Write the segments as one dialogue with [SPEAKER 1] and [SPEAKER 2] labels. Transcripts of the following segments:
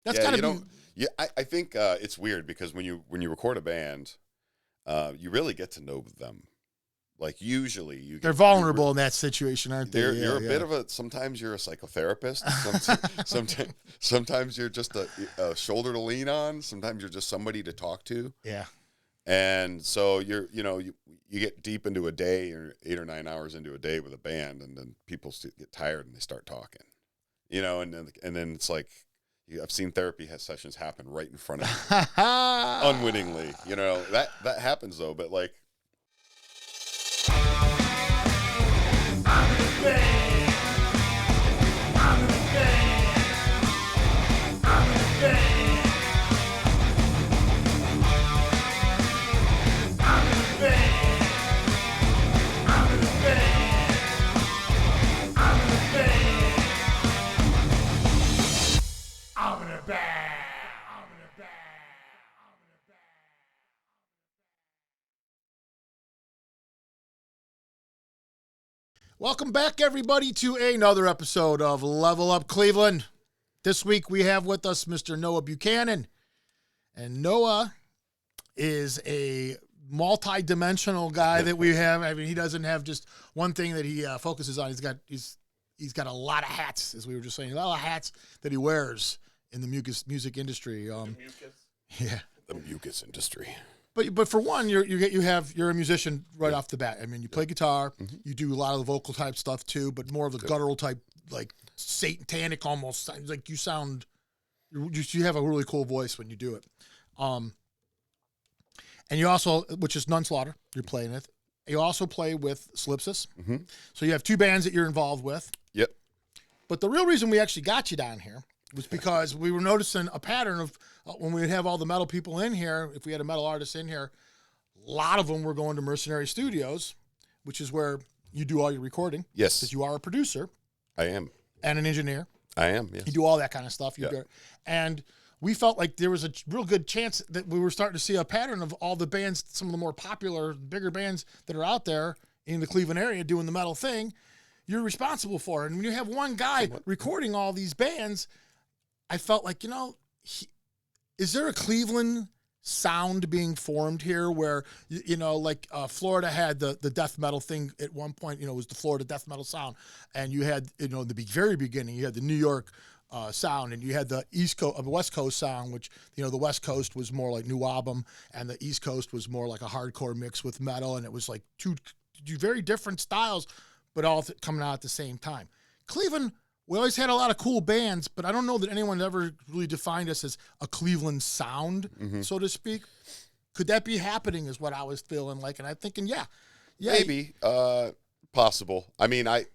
[SPEAKER 1] That's
[SPEAKER 2] Yeah,
[SPEAKER 1] gotta
[SPEAKER 2] you
[SPEAKER 1] be.
[SPEAKER 2] know, yeah, I think it's weird because when you record a band, you really get to know them. Like usually
[SPEAKER 1] They're vulnerable in that situation, aren't they?
[SPEAKER 2] you're a bit of a, sometimes you're a psychotherapist. Sometimes you're just a shoulder to lean on. Sometimes you're just somebody to talk to.
[SPEAKER 1] Yeah.
[SPEAKER 2] And so you get deep into a day or 8 or 9 hours into a day with a band, and then people get tired and they start talking, and then it's like, I've seen therapy sessions happen right in front of me, unwittingly. That happens though. But like,
[SPEAKER 1] Welcome back, everybody, to another episode of Level Up Cleveland. This week we have with us Mr. Noah Buchanan. And Noah is a multi-dimensional guy that we have. I mean, he doesn't have just one thing that he focuses on. He's got a lot of hats, as we were just saying, a lot of hats that he wears in the music industry. Yeah,
[SPEAKER 2] the mucus industry.
[SPEAKER 1] But for one, you're a musician right off the bat. I mean, you play guitar, you do a lot of the vocal type stuff too, but more of the guttural type, like satanic almost. Like you have a really cool voice when you do it. And you also, which is Nunslaughter, you're playing with. You also play with Solipsist.
[SPEAKER 2] Mm-hmm.
[SPEAKER 1] So you have two bands that you're involved with.
[SPEAKER 2] Yep.
[SPEAKER 1] But the real reason we actually got you down here was because we were noticing a pattern of when we would have all the metal people in here, if we had a metal artist in here, a lot of them were going to Mercenary Studios, which is where you do all your recording.
[SPEAKER 2] Yes.
[SPEAKER 1] Because you are a producer.
[SPEAKER 2] I am.
[SPEAKER 1] And an engineer.
[SPEAKER 2] I am, yes.
[SPEAKER 1] You do all that kind of stuff. And we felt like there was a real good chance that we were starting to see a pattern of all the bands, some of the more popular, bigger bands that are out there in the Cleveland area doing the metal thing, you're responsible for it. And when you have one guy recording all these bands, I felt like, is there a Cleveland sound being formed here where, like Florida had the death metal thing at one point, it was the Florida death metal sound. And you had, in the very beginning, you had the New York sound, and you had the West Coast sound, which, the West Coast was more like New Album, and the East Coast was more like a hardcore mix with metal. And it was like two very different styles, but all coming out at the same time. Cleveland, we always had a lot of cool bands, but I don't know that anyone ever really defined us as a Cleveland sound, so to speak. Could that be happening is what I was feeling like. And I'm thinking, yeah.
[SPEAKER 2] Maybe, possible. I mean, I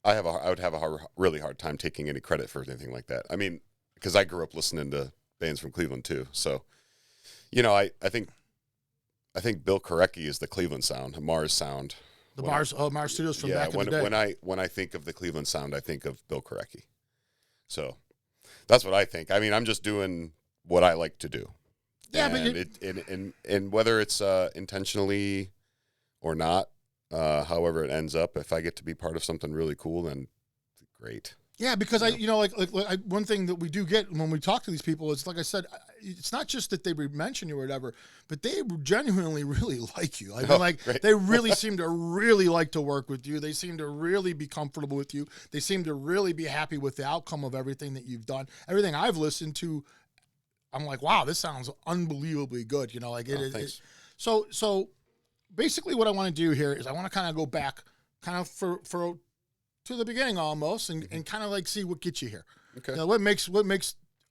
[SPEAKER 2] would have a really hard time taking any credit for anything like that. I mean, because I grew up listening to bands from Cleveland too. So, I think Bill Korecki is the Cleveland sound, Mars sound.
[SPEAKER 1] The Mars Studios from back in the day.
[SPEAKER 2] When I think of the Cleveland sound, I think of Bill Korecki. So that's what I think. I mean, I'm just doing what I like to do.
[SPEAKER 1] Yeah,
[SPEAKER 2] and whether it's intentionally or not, however it ends up, if I get to be part of something really cool, then great.
[SPEAKER 1] Yeah, because one thing that we do get when we talk to these people is, like I said, it's not just that they mention you or whatever, but they genuinely really like you. I mean, they really seem to really like to work with you. They seem to really be comfortable with you. They seem to really be happy with the outcome of everything that you've done. Everything I've listened to, I'm like, wow, this sounds unbelievably good.
[SPEAKER 2] Thanks.
[SPEAKER 1] So basically, what I want to do here is I want to kind of go back, kind of for to the beginning almost, and kind of like see what gets you here.
[SPEAKER 2] Okay.
[SPEAKER 1] What makes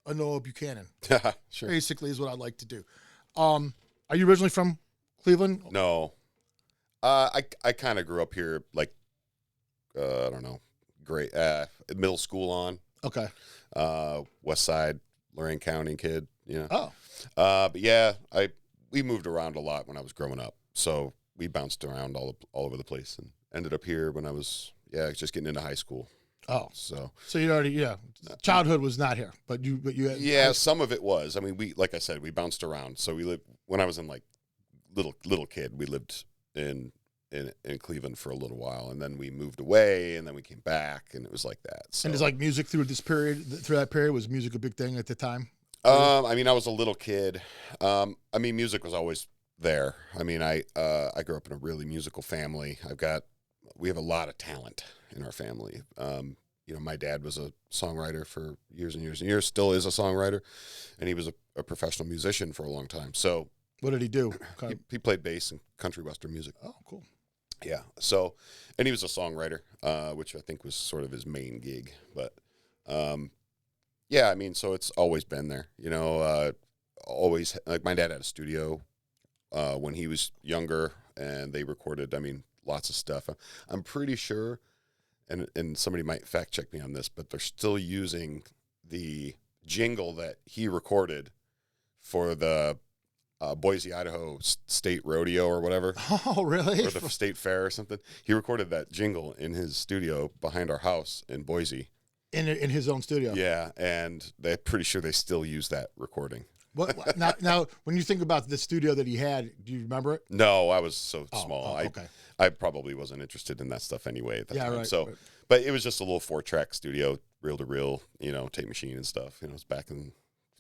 [SPEAKER 1] a Noah Buchanan?
[SPEAKER 2] Sure.
[SPEAKER 1] Basically, is what I'd like to do. Are you originally from Cleveland?
[SPEAKER 2] No. I kind of grew up here, like, I don't know, middle school on.
[SPEAKER 1] Okay.
[SPEAKER 2] West Side, Lorraine County kid.
[SPEAKER 1] Oh.
[SPEAKER 2] But yeah, we moved around a lot when I was growing up, so we bounced around all over the place and ended up here when I was just getting into high school.
[SPEAKER 1] Oh,
[SPEAKER 2] so
[SPEAKER 1] you already childhood was not here, but you had,
[SPEAKER 2] some of it was. I mean, like I said, we bounced around. So we lived when I was in like little kid. We lived in in Cleveland for a little while, and then we moved away, and then we came back, and it was like that. So.
[SPEAKER 1] And it's like music through that period, was music a big thing at the time?
[SPEAKER 2] I mean, I was a little kid. I mean, music was always there. I mean, I grew up in a really musical family. We have a lot of talent in our family. You know, my dad was a songwriter for years and years and years, still is a songwriter, and he was a professional musician for a long time. So
[SPEAKER 1] what did he do?
[SPEAKER 2] He played bass in country western music.
[SPEAKER 1] Oh, cool.
[SPEAKER 2] Yeah. So, and he was a songwriter, which I think was sort of his main gig. But, yeah, I mean, so it's always been there, you know, always, like my dad had a studio when he was younger, and they recorded, I mean, lots of stuff. I'm pretty sure, and somebody might fact check me on this, but they're still using the jingle that he recorded for the Boise, Idaho State Rodeo or whatever.
[SPEAKER 1] Oh, really?
[SPEAKER 2] Or the State Fair or something. He recorded that jingle in his studio behind our house in Boise.
[SPEAKER 1] In his own studio?
[SPEAKER 2] Yeah, and they're pretty sure they still use that recording.
[SPEAKER 1] What now, when you think about the studio that he had, do you remember it?
[SPEAKER 2] No, I was so small.
[SPEAKER 1] Okay.
[SPEAKER 2] I probably wasn't interested in that stuff anyway at that time.
[SPEAKER 1] Right.
[SPEAKER 2] So,
[SPEAKER 1] right.
[SPEAKER 2] But it was just a little 4-track studio, reel-to-reel, you know, tape machine and stuff. You know, it's back in,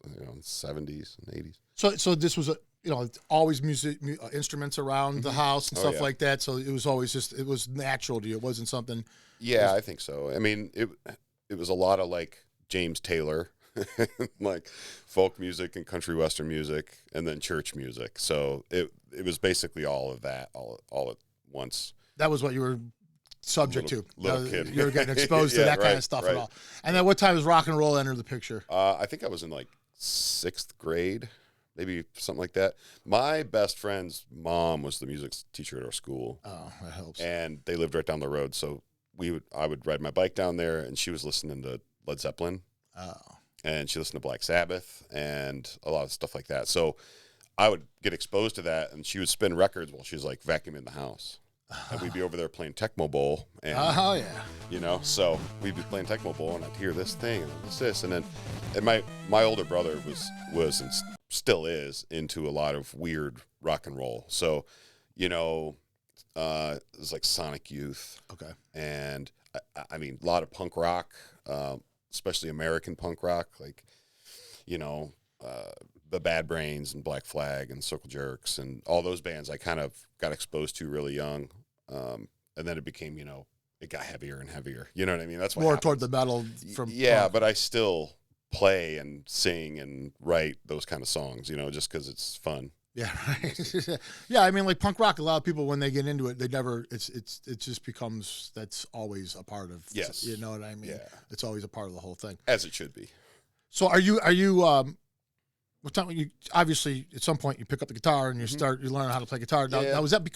[SPEAKER 2] you know, the 70s and 80s.
[SPEAKER 1] So this was always music instruments around the house and stuff like that. So it was always it was natural to you. It wasn't something.
[SPEAKER 2] Yeah, I think so. I mean, it was a lot of like James Taylor, like folk music and country western music, and then church music. So it was basically all of that all at once.
[SPEAKER 1] That was what you were subject to.
[SPEAKER 2] Little kid.
[SPEAKER 1] You were getting exposed to that kind of stuff at all. And then what time does rock and roll enter the picture?
[SPEAKER 2] I think I was in like 6th grade, maybe something like that. My best friend's mom was the music teacher at our school.
[SPEAKER 1] Oh, that helps.
[SPEAKER 2] And they lived right down the road, so I would ride my bike down there, and she was listening to Led Zeppelin. Oh. And she listened to Black Sabbath and a lot of stuff like that. So I would get exposed to that, and she would spin records while she was like vacuuming the house. And we'd be over there playing Tecmo Bowl. And, you know, so we'd be playing Tecmo Bowl, and I'd hear this thing and this. And then my older brother was and still is into a lot of weird rock and roll. So, you know, it was like Sonic Youth.
[SPEAKER 1] Okay.
[SPEAKER 2] And, I mean, a lot of punk rock, especially American punk rock, like, you know, the Bad Brains and Black Flag and Circle Jerks and all those bands I kind of got exposed to really young. And then it became, you know, it got heavier and heavier. You know what I mean? That's what
[SPEAKER 1] more
[SPEAKER 2] happens.
[SPEAKER 1] toward the metal from
[SPEAKER 2] punk. But I still play and sing and write those kind of songs, you know, just because it's fun.
[SPEAKER 1] Yeah, right. Yeah, I mean, like punk rock, a lot of people when they get into it, it just becomes, that's always a part of.
[SPEAKER 2] Yes.
[SPEAKER 1] You know what I mean? Yeah. It's always a part of the whole thing.
[SPEAKER 2] As it should be.
[SPEAKER 1] So are you what time you obviously at some point you pick up the guitar and you learn how to play guitar. Now was that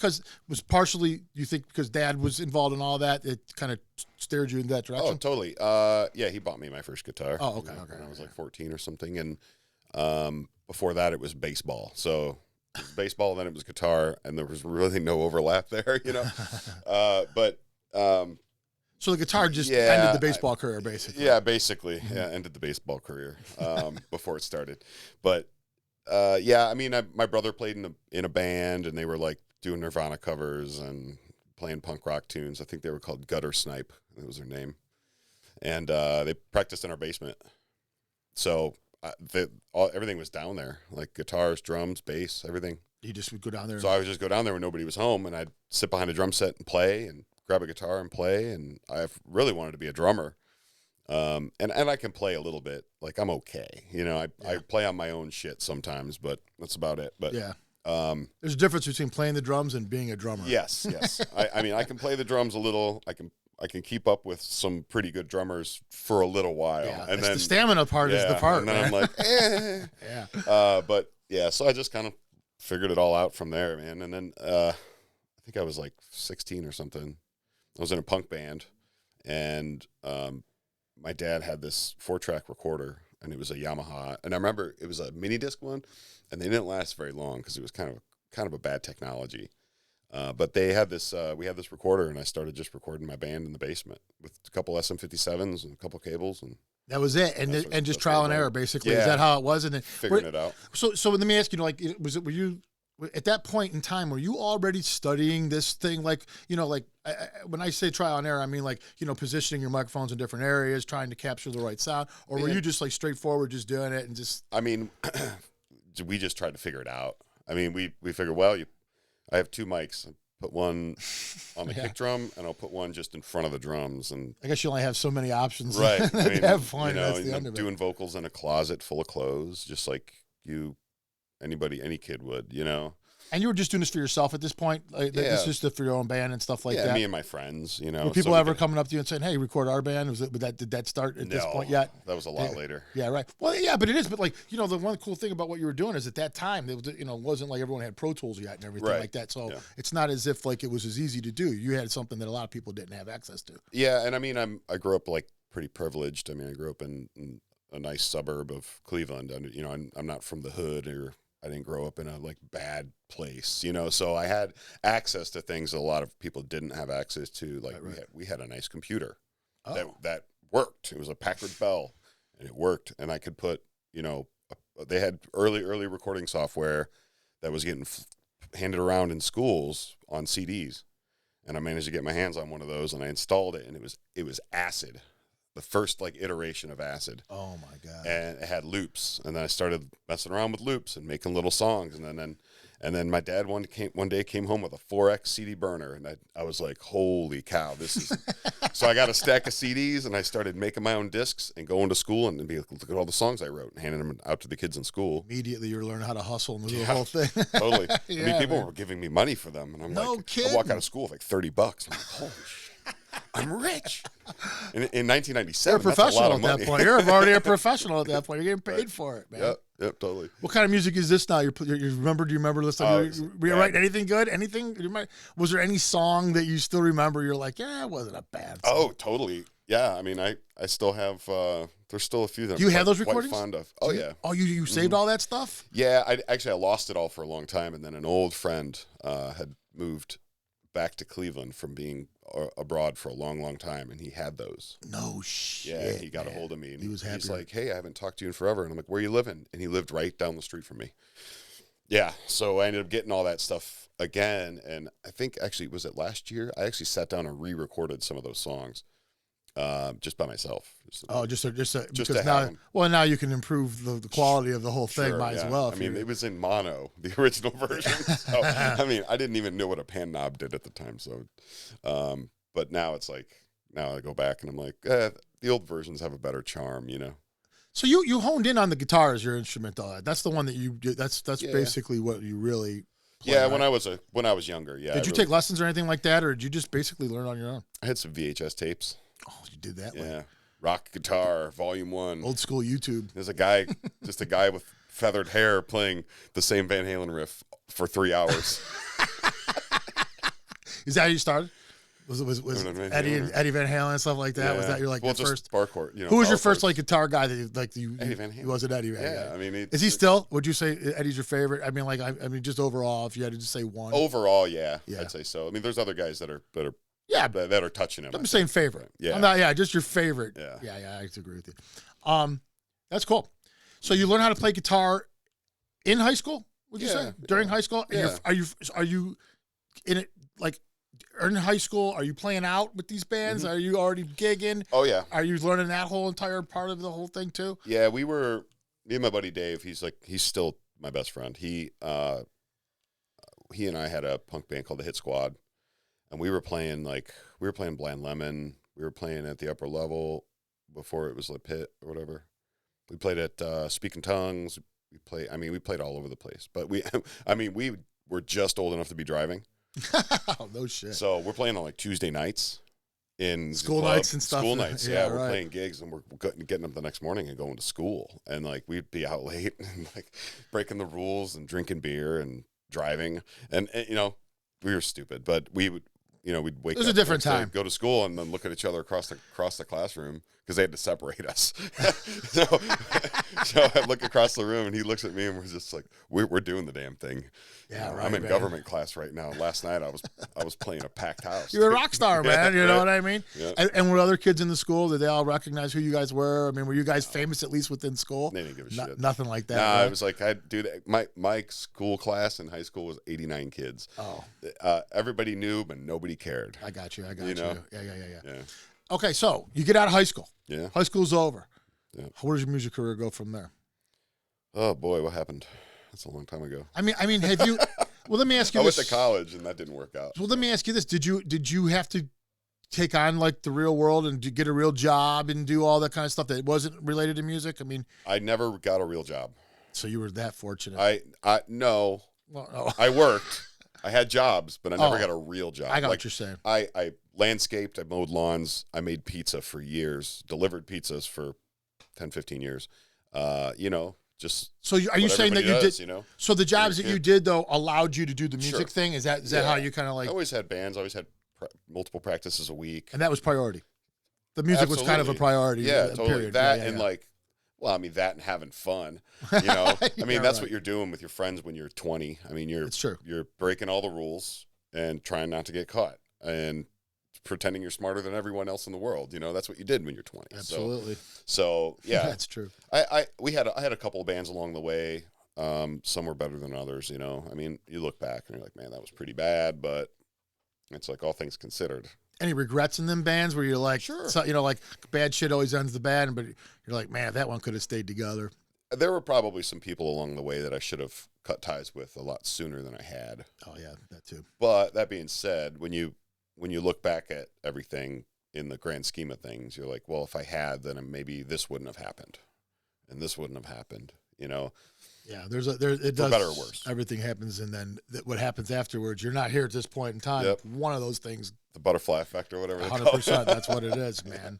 [SPEAKER 1] was partially, you think, because Dad was involved in all that, it kind of steered you in that direction?
[SPEAKER 2] Oh, totally. Yeah, he bought me my first guitar.
[SPEAKER 1] Oh, okay.
[SPEAKER 2] When I was like 14 or something, and before that it was baseball. So it was baseball, then it was guitar, and there was really no overlap there, you know.
[SPEAKER 1] So the guitar just ended the baseball career, basically.
[SPEAKER 2] Yeah, basically. Yeah, ended the baseball career before it started. But, yeah, I mean, my brother played in a band, and they were, like, doing Nirvana covers and playing punk rock tunes. I think they were called Gutter Snipe. That was their name. And they practiced in our basement. So everything was down there, like guitars, drums, bass, everything.
[SPEAKER 1] You just would go down there?
[SPEAKER 2] So I would just go down there when nobody was home, and I'd sit behind a drum set and play and grab a guitar and play, and I really wanted to be a drummer. And I can play a little bit. Like, I'm okay. You know, I play on my own shit sometimes, but that's about it. But
[SPEAKER 1] yeah. There's a difference between playing the drums and being a drummer.
[SPEAKER 2] Yes. I mean, I can play the drums a little. I can keep up with some pretty good drummers for a little while.
[SPEAKER 1] Yeah,
[SPEAKER 2] and then
[SPEAKER 1] the stamina part is the part.
[SPEAKER 2] And then I'm like,
[SPEAKER 1] Yeah.
[SPEAKER 2] But yeah, so I just kind of figured it all out from there, man. And then I think I was like 16 or something. I was in a punk band, and my dad had this 4-track recorder, and it was a Yamaha. And I remember it was a mini disc one, and they didn't last very long because it was kind of a bad technology. But they had this. We had this recorder, and I started just recording my band in the basement with a couple SM57s and a couple cables, and
[SPEAKER 1] that was it. And just trial and error, basically.
[SPEAKER 2] Yeah.
[SPEAKER 1] Is that how it was? And then
[SPEAKER 2] figuring it out.
[SPEAKER 1] So let me ask you, like, were you at that point in time, were you already studying this thing? Like, when I say trial and error, I mean like, positioning your microphones in different areas, trying to capture the right sound, or were you just like straightforward, just doing it and just?
[SPEAKER 2] I mean, we just tried to figure it out. I mean, we figured, well, I have 2 mics. Put one on the kick drum, and I'll put one just in front of the drums. And
[SPEAKER 1] I guess you only have so many options.
[SPEAKER 2] Right. I mean,
[SPEAKER 1] have fun. That's the end of it.
[SPEAKER 2] Doing vocals in a closet full of clothes, just like any kid would,
[SPEAKER 1] And you were just doing this for yourself at this point? Like, this is just for your own band and stuff like that?
[SPEAKER 2] Yeah, me and my friends,
[SPEAKER 1] Were people ever coming up to you and saying, hey, record our band? Did that start at this point yet?
[SPEAKER 2] That was a lot later.
[SPEAKER 1] Yeah, right. Well, yeah, but it is. But, like, the one cool thing about what you were doing is at that time, it wasn't like everyone had Pro Tools yet and everything like that. So it's not as if, like, it was as easy to do. You had something that a lot of people didn't have access to.
[SPEAKER 2] Yeah, and I mean, I grew up, like, pretty privileged. I mean, I grew up in a nice suburb of Cleveland. And, I'm not from the hood, or I didn't grow up in a like bad place, so I had access to things that a lot of people didn't have access to. Like we had a nice computer that worked. It was a Packard Bell, and it worked. And I could put, they had early recording software that was getting handed around in schools on CDs. And I managed to get my hands on one of those, and I installed it, and it was Acid. The first like iteration of Acid.
[SPEAKER 1] Oh my God.
[SPEAKER 2] And it had loops. And then I started messing around with loops and making little songs. And then my dad one day came home with a 4X CD burner, and I was like, holy cow, this is so I got a stack of CDs, and I started making my own discs and going to school and be like, look at all the songs I wrote and handing them out to the kids in school.
[SPEAKER 1] Immediately you were learning how to hustle and do the whole thing.
[SPEAKER 2] Totally. I mean, people were giving me money for them, and I'm like,
[SPEAKER 1] kidding.
[SPEAKER 2] I walk out of school with like $30. I'm like, holy shit. I'm rich. In 1997,
[SPEAKER 1] you're a professional
[SPEAKER 2] that's a lot of
[SPEAKER 1] at that point. You're already a professional at that point. You're getting paid for it, man.
[SPEAKER 2] Yep, totally.
[SPEAKER 1] What kind of music is this now? Do you remember listening? Were you writing anything good? Anything? Was there any song that you still remember? You're like, yeah, it wasn't a bad song.
[SPEAKER 2] Oh, totally. Yeah, I mean, I still have. There's still a few that
[SPEAKER 1] you have those recordings?
[SPEAKER 2] Quite fond of. Oh yeah.
[SPEAKER 1] Oh, you saved all that stuff?
[SPEAKER 2] Yeah, I lost it all for a long time, and then an old friend had moved back to Cleveland from being abroad for a long time, and he had those.
[SPEAKER 1] No shit.
[SPEAKER 2] Yeah, he got a hold of me, and
[SPEAKER 1] he was happy.
[SPEAKER 2] He's like, hey, I haven't talked to you in forever, and I'm like, where you living? And he lived right down the street from me. Yeah, so I ended up getting all that stuff again, and I think actually, was it last year? I actually sat down and re-recorded some of those songs. Just by myself.
[SPEAKER 1] Now you can improve the quality of the whole thing.
[SPEAKER 2] Sure,
[SPEAKER 1] as well.
[SPEAKER 2] I mean, it was in mono, the original version. So, I mean, I didn't even know what a pan knob did at the time. So, but now it's like, now I go back and I'm like, the old versions have a better charm,
[SPEAKER 1] So you honed in on the guitar as your instrument, though. That's the one that you did. That's basically what you really. Play, right?
[SPEAKER 2] when I was younger. Yeah.
[SPEAKER 1] Did you take lessons or anything like that, or did you just basically learn on your own?
[SPEAKER 2] I had some VHS tapes.
[SPEAKER 1] Oh, you did that?
[SPEAKER 2] Yeah. Rock Guitar, Volume 1.
[SPEAKER 1] Old school YouTube.
[SPEAKER 2] There's a guy with feathered hair playing the same Van Halen riff for 3 hours.
[SPEAKER 1] Is that how you started? Was Eddie Van Halen and stuff like that? Yeah. Was that your your first
[SPEAKER 2] Barcourt?
[SPEAKER 1] Who was your first guitar guy that you
[SPEAKER 2] Eddie Van Halen.
[SPEAKER 1] He wasn't Eddie Van Halen.
[SPEAKER 2] Yeah, I mean,
[SPEAKER 1] is he still? Would you say Eddie's your favorite? I mean, just overall, if you had to just say one.
[SPEAKER 2] Overall, yeah, I'd say so. I mean, there's other guys that are touching him.
[SPEAKER 1] I'm saying favorite.
[SPEAKER 2] Yeah,
[SPEAKER 1] just your favorite. Yeah, I agree with you. That's cool. So you learn how to play guitar in high school? Would you say during high school?
[SPEAKER 2] Yeah.
[SPEAKER 1] Are you in it like? In high school, are you playing out with these bands? Mm-hmm. Are you already gigging?
[SPEAKER 2] Oh yeah.
[SPEAKER 1] Are you learning that whole entire part of the whole thing too?
[SPEAKER 2] Yeah, me and my buddy Dave. He's still my best friend. He and I had a punk band called the Hit Squad, and we were playing Blind Lemon. We were playing at the upper level before it was the Pit or whatever. We played at Speaking Tongues. We played all over the place. But we were just old enough to be driving.
[SPEAKER 1] No shit.
[SPEAKER 2] So we're playing on Tuesday nights in
[SPEAKER 1] school nights and stuff.
[SPEAKER 2] School nights, yeah. We're playing gigs, and we're getting up the next morning and going to school, and we'd be out late and breaking the rules and drinking beer and driving, and we were stupid, but we would. we'd wake
[SPEAKER 1] It was
[SPEAKER 2] up
[SPEAKER 1] a different
[SPEAKER 2] next day,
[SPEAKER 1] time.
[SPEAKER 2] go to school, and then look at each other across the classroom because they had to separate us. so I look across the room, and he looks at me, and we're just like, we're doing the damn thing.
[SPEAKER 1] Yeah,
[SPEAKER 2] You know,
[SPEAKER 1] right,
[SPEAKER 2] I'm in
[SPEAKER 1] man.
[SPEAKER 2] government class right now. Last night I was playing a packed house.
[SPEAKER 1] You're a rock star, man. You know what I mean?
[SPEAKER 2] Yeah.
[SPEAKER 1] And were other kids in the school? Did they all recognize who you guys were? I mean, were you guys famous at least within school?
[SPEAKER 2] They didn't give a shit.
[SPEAKER 1] Nothing like that.
[SPEAKER 2] Nah,
[SPEAKER 1] right?
[SPEAKER 2] it was like my school class in high school was 89 kids.
[SPEAKER 1] Oh,
[SPEAKER 2] Everybody knew, but nobody cared.
[SPEAKER 1] I got you.
[SPEAKER 2] You know?
[SPEAKER 1] Yeah. Okay, so you get out of high school.
[SPEAKER 2] Yeah.
[SPEAKER 1] High school's over.
[SPEAKER 2] Yeah.
[SPEAKER 1] Where does your music career go from there?
[SPEAKER 2] Oh boy, what happened? That's a long time ago.
[SPEAKER 1] I mean, have you? Well, let me ask you
[SPEAKER 2] I went
[SPEAKER 1] this.
[SPEAKER 2] to college and that didn't work out.
[SPEAKER 1] Well, let me ask you this: Did you have to take on like the real world and get a real job and do all that kind of stuff that wasn't related to music? I mean,
[SPEAKER 2] I never got a real job.
[SPEAKER 1] so you were that fortunate.
[SPEAKER 2] No.
[SPEAKER 1] Well, no.
[SPEAKER 2] I worked. I had jobs, but I never
[SPEAKER 1] Oh.
[SPEAKER 2] got a real job.
[SPEAKER 1] I got
[SPEAKER 2] Like,
[SPEAKER 1] what you're saying.
[SPEAKER 2] I landscaped, I mowed lawns, I made pizza for years, delivered pizzas for 10, 15 years. Just
[SPEAKER 1] So are you
[SPEAKER 2] what
[SPEAKER 1] saying that you
[SPEAKER 2] everybody does,
[SPEAKER 1] did?
[SPEAKER 2] you know?
[SPEAKER 1] So the jobs that
[SPEAKER 2] kid.
[SPEAKER 1] you did though allowed you to do the music
[SPEAKER 2] Sure.
[SPEAKER 1] thing. Is that
[SPEAKER 2] Yeah.
[SPEAKER 1] how you kind of like?
[SPEAKER 2] I always had bands. I always had multiple practices a week.
[SPEAKER 1] And that was priority. The music was kind of a
[SPEAKER 2] Absolutely.
[SPEAKER 1] priority.
[SPEAKER 2] Yeah, totally.
[SPEAKER 1] Period.
[SPEAKER 2] That
[SPEAKER 1] Yeah,
[SPEAKER 2] and
[SPEAKER 1] yeah.
[SPEAKER 2] like, well, I mean that and having fun. You know, I mean
[SPEAKER 1] Yeah,
[SPEAKER 2] that's
[SPEAKER 1] right.
[SPEAKER 2] what you're doing with your friends when you're 20. I mean
[SPEAKER 1] It's true.
[SPEAKER 2] you're breaking all the rules and trying not to get caught and pretending you're smarter than everyone else in the world. You know, that's what you did when you're 20.
[SPEAKER 1] Absolutely.
[SPEAKER 2] So yeah,
[SPEAKER 1] That's true.
[SPEAKER 2] I had a couple of bands along the way. Some were better than others. You know, I mean, you look back and you're like, man, that was pretty bad, but it's like all things considered.
[SPEAKER 1] Any regrets in them bands where you're like,
[SPEAKER 2] Sure.
[SPEAKER 1] so, like bad shit always ends the bad, but you're like, man, that one could have stayed together.
[SPEAKER 2] There were probably some people along the way that I should have cut ties with a lot sooner than I had.
[SPEAKER 1] Oh yeah, that too.
[SPEAKER 2] But that being said, when you look back at everything in the grand scheme of things, you're like, well, if I had, then maybe this wouldn't have happened, and this wouldn't have happened. You know,
[SPEAKER 1] Yeah, it does.
[SPEAKER 2] better or worse.
[SPEAKER 1] Everything happens, and then what happens afterwards. You're not here at this point in time.
[SPEAKER 2] Yep.
[SPEAKER 1] One of those things.
[SPEAKER 2] the butterfly effect or whatever.
[SPEAKER 1] 100%. That's what it is, man.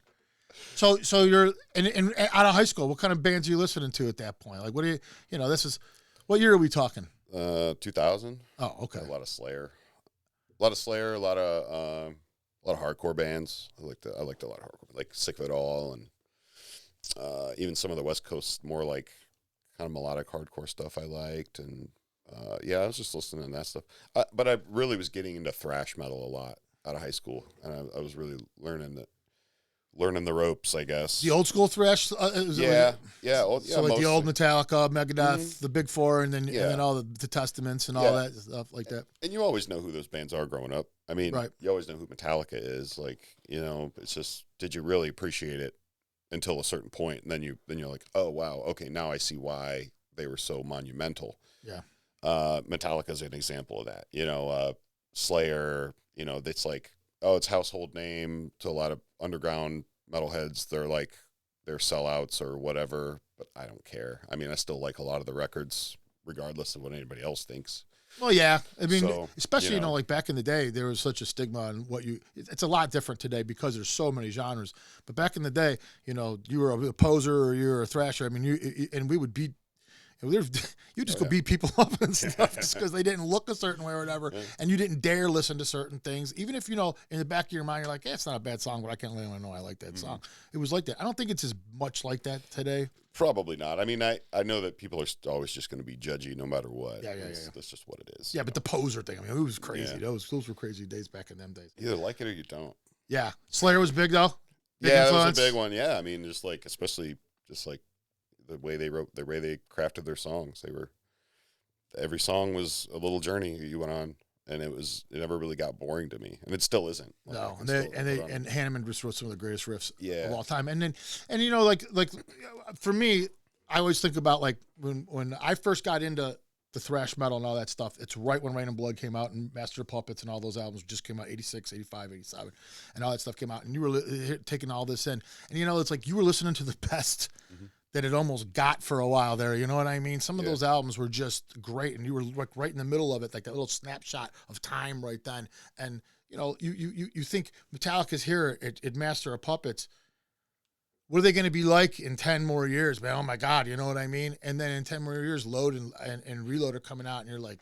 [SPEAKER 1] So you're and out of high school. What kind of bands are you listening to at that point? Like, what do you know? This is what year are we talking?
[SPEAKER 2] 2000.
[SPEAKER 1] Oh, okay.
[SPEAKER 2] A lot of Slayer, a lot of hardcore bands. I liked a lot of hardcore, like Sick of It All, and even some of the West Coast more like kind of melodic hardcore stuff I liked, and yeah, I was just listening to that stuff. But I really was getting into thrash metal a lot out of high school, and I was really learning the ropes, I guess.
[SPEAKER 1] The old school thrash.
[SPEAKER 2] Yeah.
[SPEAKER 1] So like the old Metallica, Megadeth, the Big Four, and then all the Testaments and all
[SPEAKER 2] Yeah.
[SPEAKER 1] that stuff like that.
[SPEAKER 2] And you always know who those bands are growing up. I mean,
[SPEAKER 1] Right.
[SPEAKER 2] you always know who Metallica is. Like, you know, it's just, did you really appreciate it until a certain point? And then you're like, oh wow, okay, now I see why they were so monumental.
[SPEAKER 1] Yeah.
[SPEAKER 2] Metallica's an example of that. You know, Slayer. You know, it's like, oh, it's household name to a lot of underground metalheads. They're sellouts or whatever, but I don't care. I mean, I still like a lot of the records, regardless of what anybody else thinks.
[SPEAKER 1] Well, yeah. I mean,
[SPEAKER 2] So,
[SPEAKER 1] especially,
[SPEAKER 2] you know.
[SPEAKER 1] like back in the day, there was such a stigma on it's a lot different today because there's so many genres. But back in the day, you were a poser or you were a thrasher. I mean, and we would beat, you just go beat people up and stuff just because they didn't look a certain way or whatever.
[SPEAKER 2] Yeah.
[SPEAKER 1] And you didn't dare listen to certain things. Even if, in the back of your mind, you're like, it's not a bad song, but I can't let anyone know I like that song. It was like that. I don't think it's as much like that today.
[SPEAKER 2] Probably not. I mean, I know that people are always just going to be judgy no matter what.
[SPEAKER 1] Yeah.
[SPEAKER 2] That's just what it is.
[SPEAKER 1] Yeah, but the poser thing, I mean, it was crazy.
[SPEAKER 2] Yeah.
[SPEAKER 1] Those were crazy days back in them days.
[SPEAKER 2] You either like it or you don't.
[SPEAKER 1] Yeah. Slayer was big, though. Big
[SPEAKER 2] Yeah,
[SPEAKER 1] influence.
[SPEAKER 2] that was a big one. Yeah, I mean, especially the way they wrote, the way they crafted their songs. Every song was a little journey you went on, and it never really got boring to me, and it still isn't. Like,
[SPEAKER 1] No,
[SPEAKER 2] I can still put on.
[SPEAKER 1] and Hanneman just wrote some of the greatest riffs
[SPEAKER 2] Yeah.
[SPEAKER 1] of all time. And like for me, I always think about like when I first got into the thrash metal and all that stuff, it's right when Rain and Blood came out and Master of Puppets and all those albums just came out, 86, 85, 87, and all that stuff came out, and you were taking all this in, and it's like you were listening to the best that it almost got for a while there. You know what I mean? Some of those albums were just great, and you were like right in the middle of it, like that little snapshot of time right then. And you think Metallica's here at Master of Puppets. What are they going to be like in 10 more years, man? Oh my God, you know what I mean? And then in 10 more years, Load and Reload are coming out, and you're like,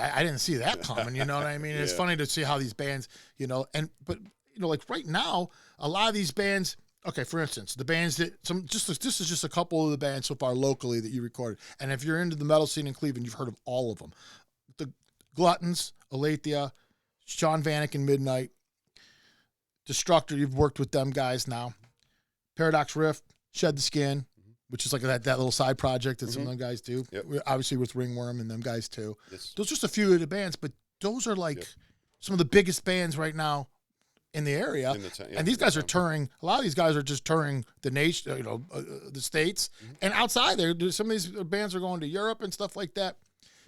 [SPEAKER 1] I didn't see that coming. You know what I mean? It's funny to see how these bands, but like right now, a lot of these bands. Okay, for instance, the bands this is just a couple of the bands so far locally that you recorded, and if you're into the metal scene in Cleveland, you've heard of all of them. The Gluttons, Aletheia, Sean Vanek and Midnight, Destructor. You've worked with them guys now. Paradox Rift, Shed the Skin, which is like that little side project that some of them guys do.
[SPEAKER 2] Yep.
[SPEAKER 1] Obviously with Ringworm and them guys too.
[SPEAKER 2] Yes.
[SPEAKER 1] Those are just a few of the bands, but those are like some of the biggest bands right now in the area. And these guys are touring. A lot of these guys are just touring the nation, the states. And outside there, some of these bands are going to Europe and stuff like that.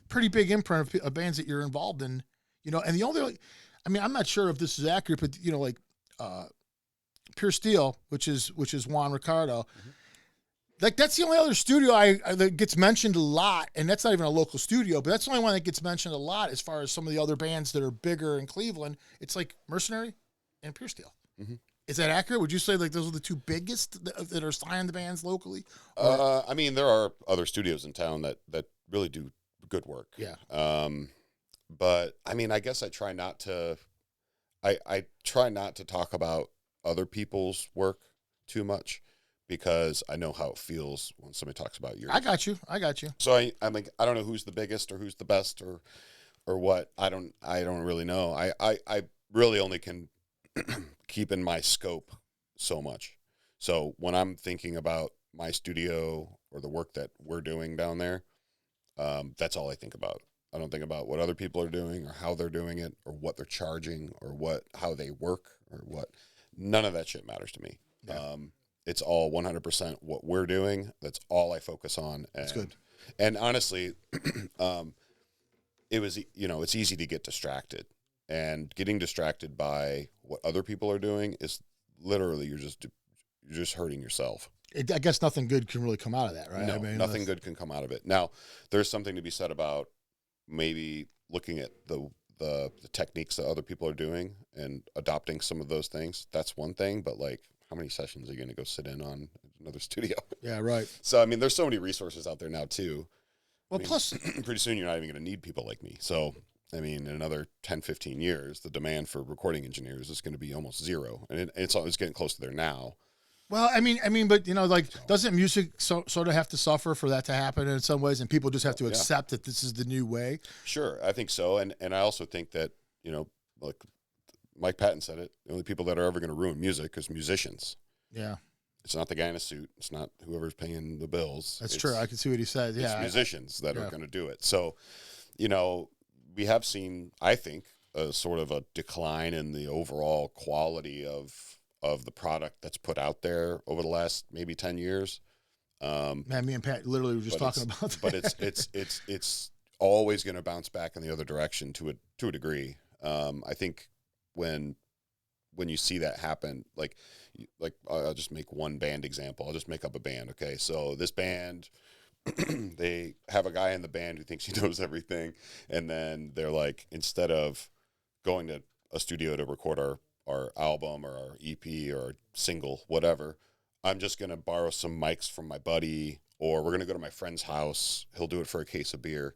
[SPEAKER 1] Pretty big imprint of bands that you're involved in, and the only, I'm not sure if this is accurate, but Pure Steel, which is Juan Ricardo. Like that's the only other studio that gets mentioned a lot, and that's not even a local studio, but that's the only one that gets mentioned a lot as far as some of the other bands that are bigger in Cleveland. It's like Mercenary and Pure Steel. Is that accurate? Would you say like those are the two biggest that are signed the bands locally?
[SPEAKER 2] There are other studios in town that really do good work.
[SPEAKER 1] Yeah.
[SPEAKER 2] But I guess I try not to. I try not to talk about other people's work too much, because I know how it feels when somebody talks about yours.
[SPEAKER 1] I got you.
[SPEAKER 2] So I don't know who's the biggest or who's the best or what. I don't really know. I really only can keep in my scope so much. So when I'm thinking about my studio or the work that we're doing down there, that's all I think about. I don't think about what other people are doing or how they're doing it or what they're charging or how they work or what. None of that shit matters to me. Yeah. It's all 100% what we're doing. That's all I focus on.
[SPEAKER 1] That's good.
[SPEAKER 2] And honestly, it's easy to get distracted, and getting distracted by what other people are doing is literally you're just hurting yourself.
[SPEAKER 1] I guess nothing good can really come out of that, right?
[SPEAKER 2] No, nothing good can come out of it. Now, there's something to be said about maybe looking at the techniques that other people are doing and adopting some of those things. That's one thing, but like, how many sessions are you going to go sit in on another studio?
[SPEAKER 1] Yeah, right.
[SPEAKER 2] So, there's so many resources out there now, too.
[SPEAKER 1] Well, plus,
[SPEAKER 2] pretty soon you're not even going to need people like me. So, in another 10, 15 years, the demand for recording engineers is going to be almost zero. And it's getting close to there now.
[SPEAKER 1] Well, but, doesn't music sort of have to suffer for that to happen in some ways? And people just have to accept that this is the new way?
[SPEAKER 2] Sure, I think so. And I also think that, like Mike Patton said it, the only people that are ever going to ruin music is musicians.
[SPEAKER 1] Yeah.
[SPEAKER 2] It's not the guy in a suit. It's not whoever's paying the bills.
[SPEAKER 1] That's true. I can see what he said. Yeah.
[SPEAKER 2] It's musicians that are going to do it. So, we have seen, I think, a sort of a decline in the overall quality of the product that's put out there over the last maybe 10 years.
[SPEAKER 1] Man, me and Pat literally were just talking about that.
[SPEAKER 2] But it's always going to bounce back in the other direction to a degree. I think when you see that happen, like I'll just make one band example. I'll just make up a band. Okay. So this band, they have a guy in the band who thinks he knows everything. And then they're like, instead of going to a studio to record our album or our EP or our single, whatever, I'm just going to borrow some mics from my buddy, or we're going to go to my friend's house. He'll do it for a case of beer.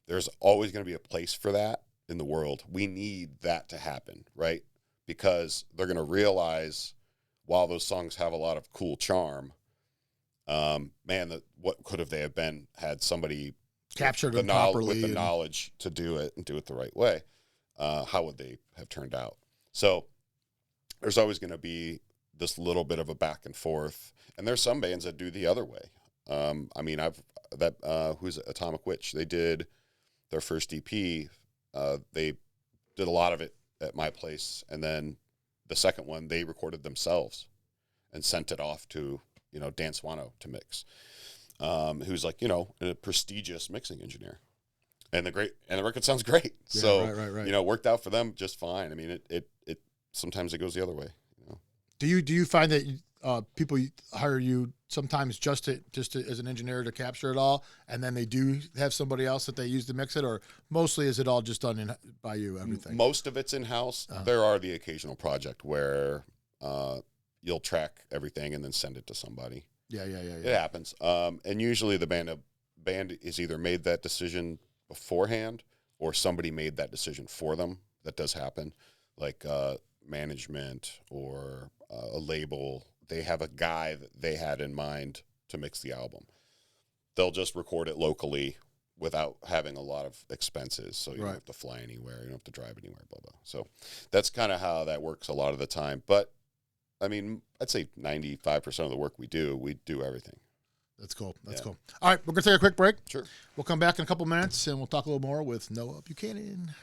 [SPEAKER 2] There's always going to be a place for that in the world. We need that to happen, right? Because they're going to realize, while those songs have a lot of cool charm, what could have they have been had somebody
[SPEAKER 1] captured them properly
[SPEAKER 2] with the knowledge to do it and do it the right way? How would they have turned out? So there's always going to be this little bit of a back and forth, and there's some bands that do the other way. Who's Atomic Witch? They did their first EP. They did a lot of it at my place, and then the second one they recorded themselves and sent it off to Dan Swano to mix, who's like a prestigious mixing engineer, and the record sounds great.
[SPEAKER 1] Yeah,
[SPEAKER 2] so
[SPEAKER 1] right.
[SPEAKER 2] Worked out for them just fine. It sometimes it goes the other way.
[SPEAKER 1] Do you find that people hire you sometimes just as an engineer to capture it all, and then they do have somebody else that they use to mix it, or mostly is it all just done by you, everything?
[SPEAKER 2] Most of it's in-house. There are the occasional project where you'll track everything and then send it to somebody.
[SPEAKER 1] Yeah.
[SPEAKER 2] It happens. And usually the band is either made that decision beforehand, or somebody made that decision for them. That does happen, like management or a label. They have a guy that they had in mind to mix the album. They'll just record it locally without having a lot of expenses. So you don't have to fly anywhere. You don't have to drive anywhere, blah, blah. So that's kind of how that works a lot of the time. But, I mean, I'd say 95% of the work we do everything.
[SPEAKER 1] That's cool. That's cool. All right, we're going to take a quick break.
[SPEAKER 2] Sure.
[SPEAKER 1] We'll come back in a couple minutes, and we'll talk a little more with Noah Buchanan.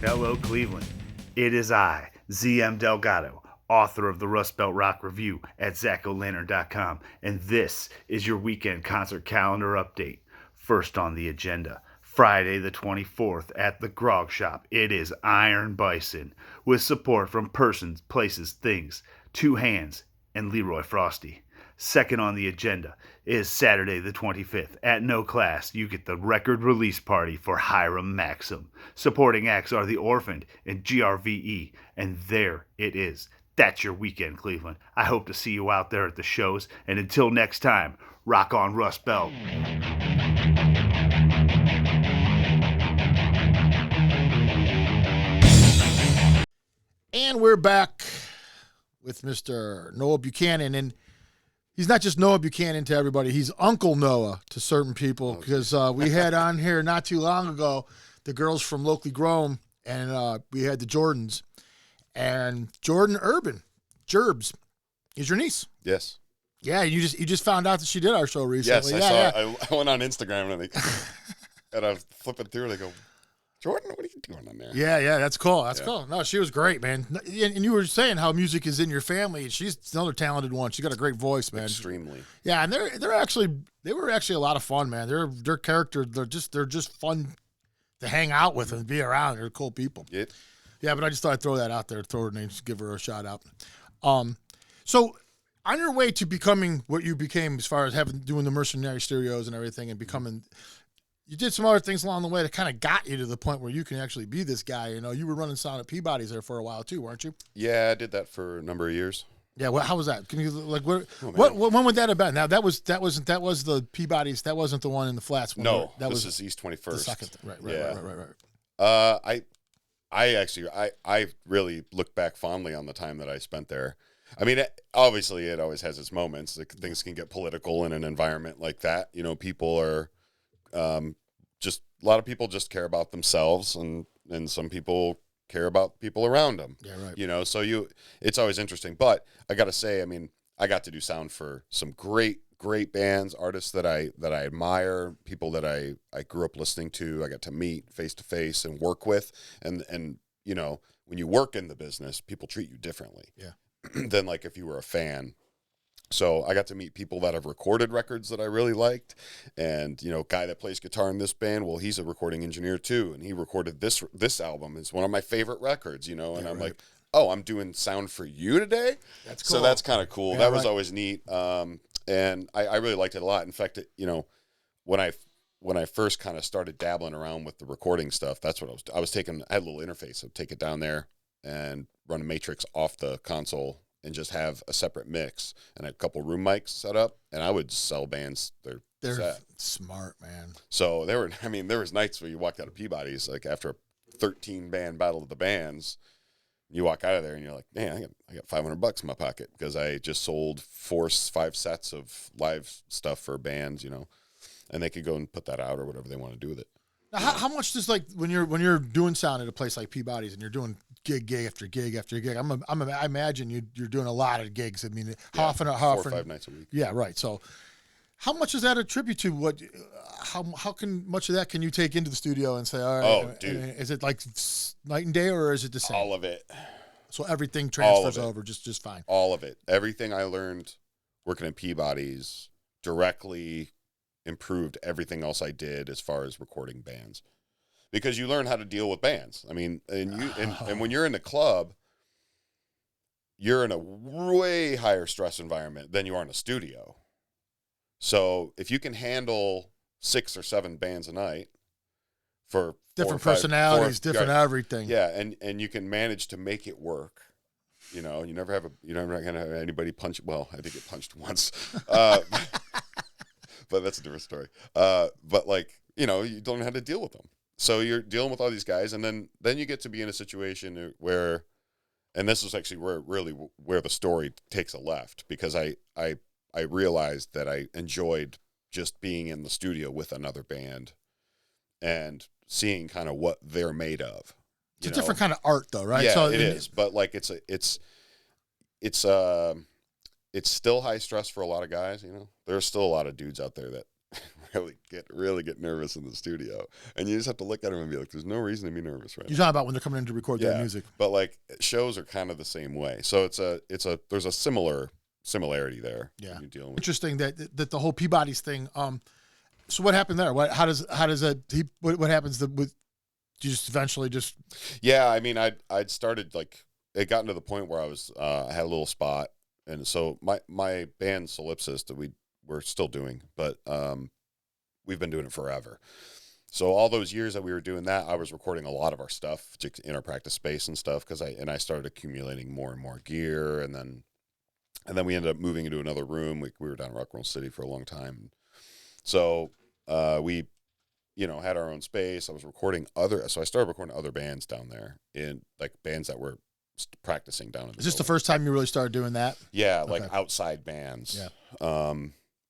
[SPEAKER 3] Hello, Cleveland. It is I, ZM Delgado, author of the Rust Belt Rock Review at ZachO'Lantern.com, and this is your weekend concert calendar update. First on the agenda, Friday the 24th at the Grog Shop, it is Iron Bison, with support from Persons, Places, Things, Two Hands, and Leroy Frosty. Second on the agenda is Saturday the 25th. At No Class, you get the record release party for Hiram Maxim. Supporting acts are The Orphaned and GRVE, and there it is. That's your weekend, Cleveland. I hope to see you out there at the shows, and until next time, rock on, Rust Belt.
[SPEAKER 1] And we're back with Mr. Noah Buchanan, and he's not just Noah Buchanan to everybody. He's Uncle Noah to certain people, because we had on here not too long ago the girls from Locally Grown, and we had the Jordans. And Jordan Urban, Gerbs, is your niece.
[SPEAKER 2] Yes.
[SPEAKER 1] Yeah, you just found out that she did our show recently.
[SPEAKER 2] Yes, I saw. I went on Instagram and I was flipping through and I go, Jordan, what are you doing on there?
[SPEAKER 1] Yeah, that's cool. That's cool. No, she was great, man. And you were saying how music is in your family. She's another talented one. She's got a great voice, man.
[SPEAKER 2] Extremely.
[SPEAKER 1] Yeah, and they were actually a lot of fun, man. Their character, they're just fun to hang out with and be around. They're cool people.
[SPEAKER 2] Yep.
[SPEAKER 1] Yeah, but I just thought I'd throw that out there, throw her name, just give her a shout out. So on your way to becoming what you became, as far as doing the Mercenary stereos and everything, and becoming, you did some other things along the way that kind of got you to the point where you can actually be this guy. You know, you were running sound at Peabody's there for a while too, weren't you?
[SPEAKER 2] Yeah, I did that for a number of years.
[SPEAKER 1] Yeah, how was that? Can you when would that have been? Now that was the Peabody's. That wasn't the one in the flats.
[SPEAKER 2] No,
[SPEAKER 1] that
[SPEAKER 2] this
[SPEAKER 1] was
[SPEAKER 2] is East 21st.
[SPEAKER 1] the second.
[SPEAKER 2] Right. I really look back fondly on the time that I spent there. I mean, obviously, it always has its moments. Like, things can get political in an environment like that. You know, people are just a lot of people just care about themselves, and some people care about people around them.
[SPEAKER 1] Yeah, right.
[SPEAKER 2] You know, so it's always interesting. But I got to say, I mean, I got to do sound for some great bands, artists that I admire, people that I grew up listening to. I got to meet face to face and work with, and you know, when you work in the business, people treat you differently.
[SPEAKER 1] Yeah.
[SPEAKER 2] Than like if you were a fan. So I got to meet people that have recorded records that I really liked, and you know, guy that plays guitar in this band, well, he's a recording engineer too, and he recorded this album. It's one of my favorite records, you know, and I'm like, oh, I'm doing sound for you today.
[SPEAKER 1] That's cool.
[SPEAKER 2] So that's kind of cool.
[SPEAKER 1] Yeah,
[SPEAKER 2] that was always neat. And I really liked it a lot. In fact, you know, when I first kind of started dabbling around with the recording stuff, that's what I had a little interface. I'd take it down there and run a matrix off the console and just have a separate mix and a couple room mics set up, and I would sell bands their set.
[SPEAKER 1] Smart, man.
[SPEAKER 2] So there was nights where you walked out of Peabody's, like after a 13 band battle of the bands, you walk out of there and you're like, man, I got $500 in my pocket because I just sold 4-5 sets of live stuff for bands, you know, and they could go and put that out or whatever they want to do with it.
[SPEAKER 1] Now, how much does, like, when you're doing sound at a place like Peabody's and you're doing gig after gig after gig, I imagine you're doing a lot of gigs. I mean, how often?
[SPEAKER 2] 4 or 5 nights a week.
[SPEAKER 1] Yeah, right. So, how much does that attribute to what? How much of that can you take into the studio and say, all right?
[SPEAKER 2] Oh, dude,
[SPEAKER 1] is it like night and day, or is it the same?
[SPEAKER 2] All of it.
[SPEAKER 1] So everything transfers over just fine.
[SPEAKER 2] All of it. Everything I learned working at Peabody's directly improved everything else I did as far as recording bands, because you learn how to deal with bands. I mean, and when you're in the club, you're in a way higher stress environment than you are in a studio. So if you can handle 6 or 7 bands a night for
[SPEAKER 1] different personalities, different everything.
[SPEAKER 2] Yeah, and you can manage to make it work. You know, you're never gonna have anybody punch. Well, I did get punched once, but that's a different story. But like, you know, you don't know how to deal with them. So you're dealing with all these guys, and then you get to be in a situation where, and this is actually where the story takes a left, because I realized that I enjoyed just being in the studio with another band and seeing kind of what they're made of.
[SPEAKER 1] It's a different kind of art, though, right?
[SPEAKER 2] Yeah,
[SPEAKER 1] so
[SPEAKER 2] it is. But like, it's still high stress for a lot of guys. You know, there's still a lot of dudes out there that really get nervous in the studio, and you just have to look at them and be like, "There's no reason to be nervous right now."
[SPEAKER 1] You're talking about when they're coming in to record their music,
[SPEAKER 2] but like, shows are kind of the same way. So there's a similarity there.
[SPEAKER 1] Yeah,
[SPEAKER 2] you're dealing with.
[SPEAKER 1] Interesting that the whole Peabody's thing. So what happened there? What happens with? You just eventually just.
[SPEAKER 2] Yeah, I mean, I'd started, like, it gotten to the point where I had a little spot, and so my band Solipsist that we're still doing, but we've been doing it forever. So all those years that we were doing that, I was recording a lot of our stuff in our practice space and stuff, because I started accumulating more and more gear, and then we ended up moving into another room. We were down in Rockville City for a long time, so we, you know, had our own space. I was recording so I started recording other bands down there, in like bands that were practicing down in the
[SPEAKER 1] Is this the first time you really started doing that?
[SPEAKER 2] Yeah, like outside bands.
[SPEAKER 1] Yeah.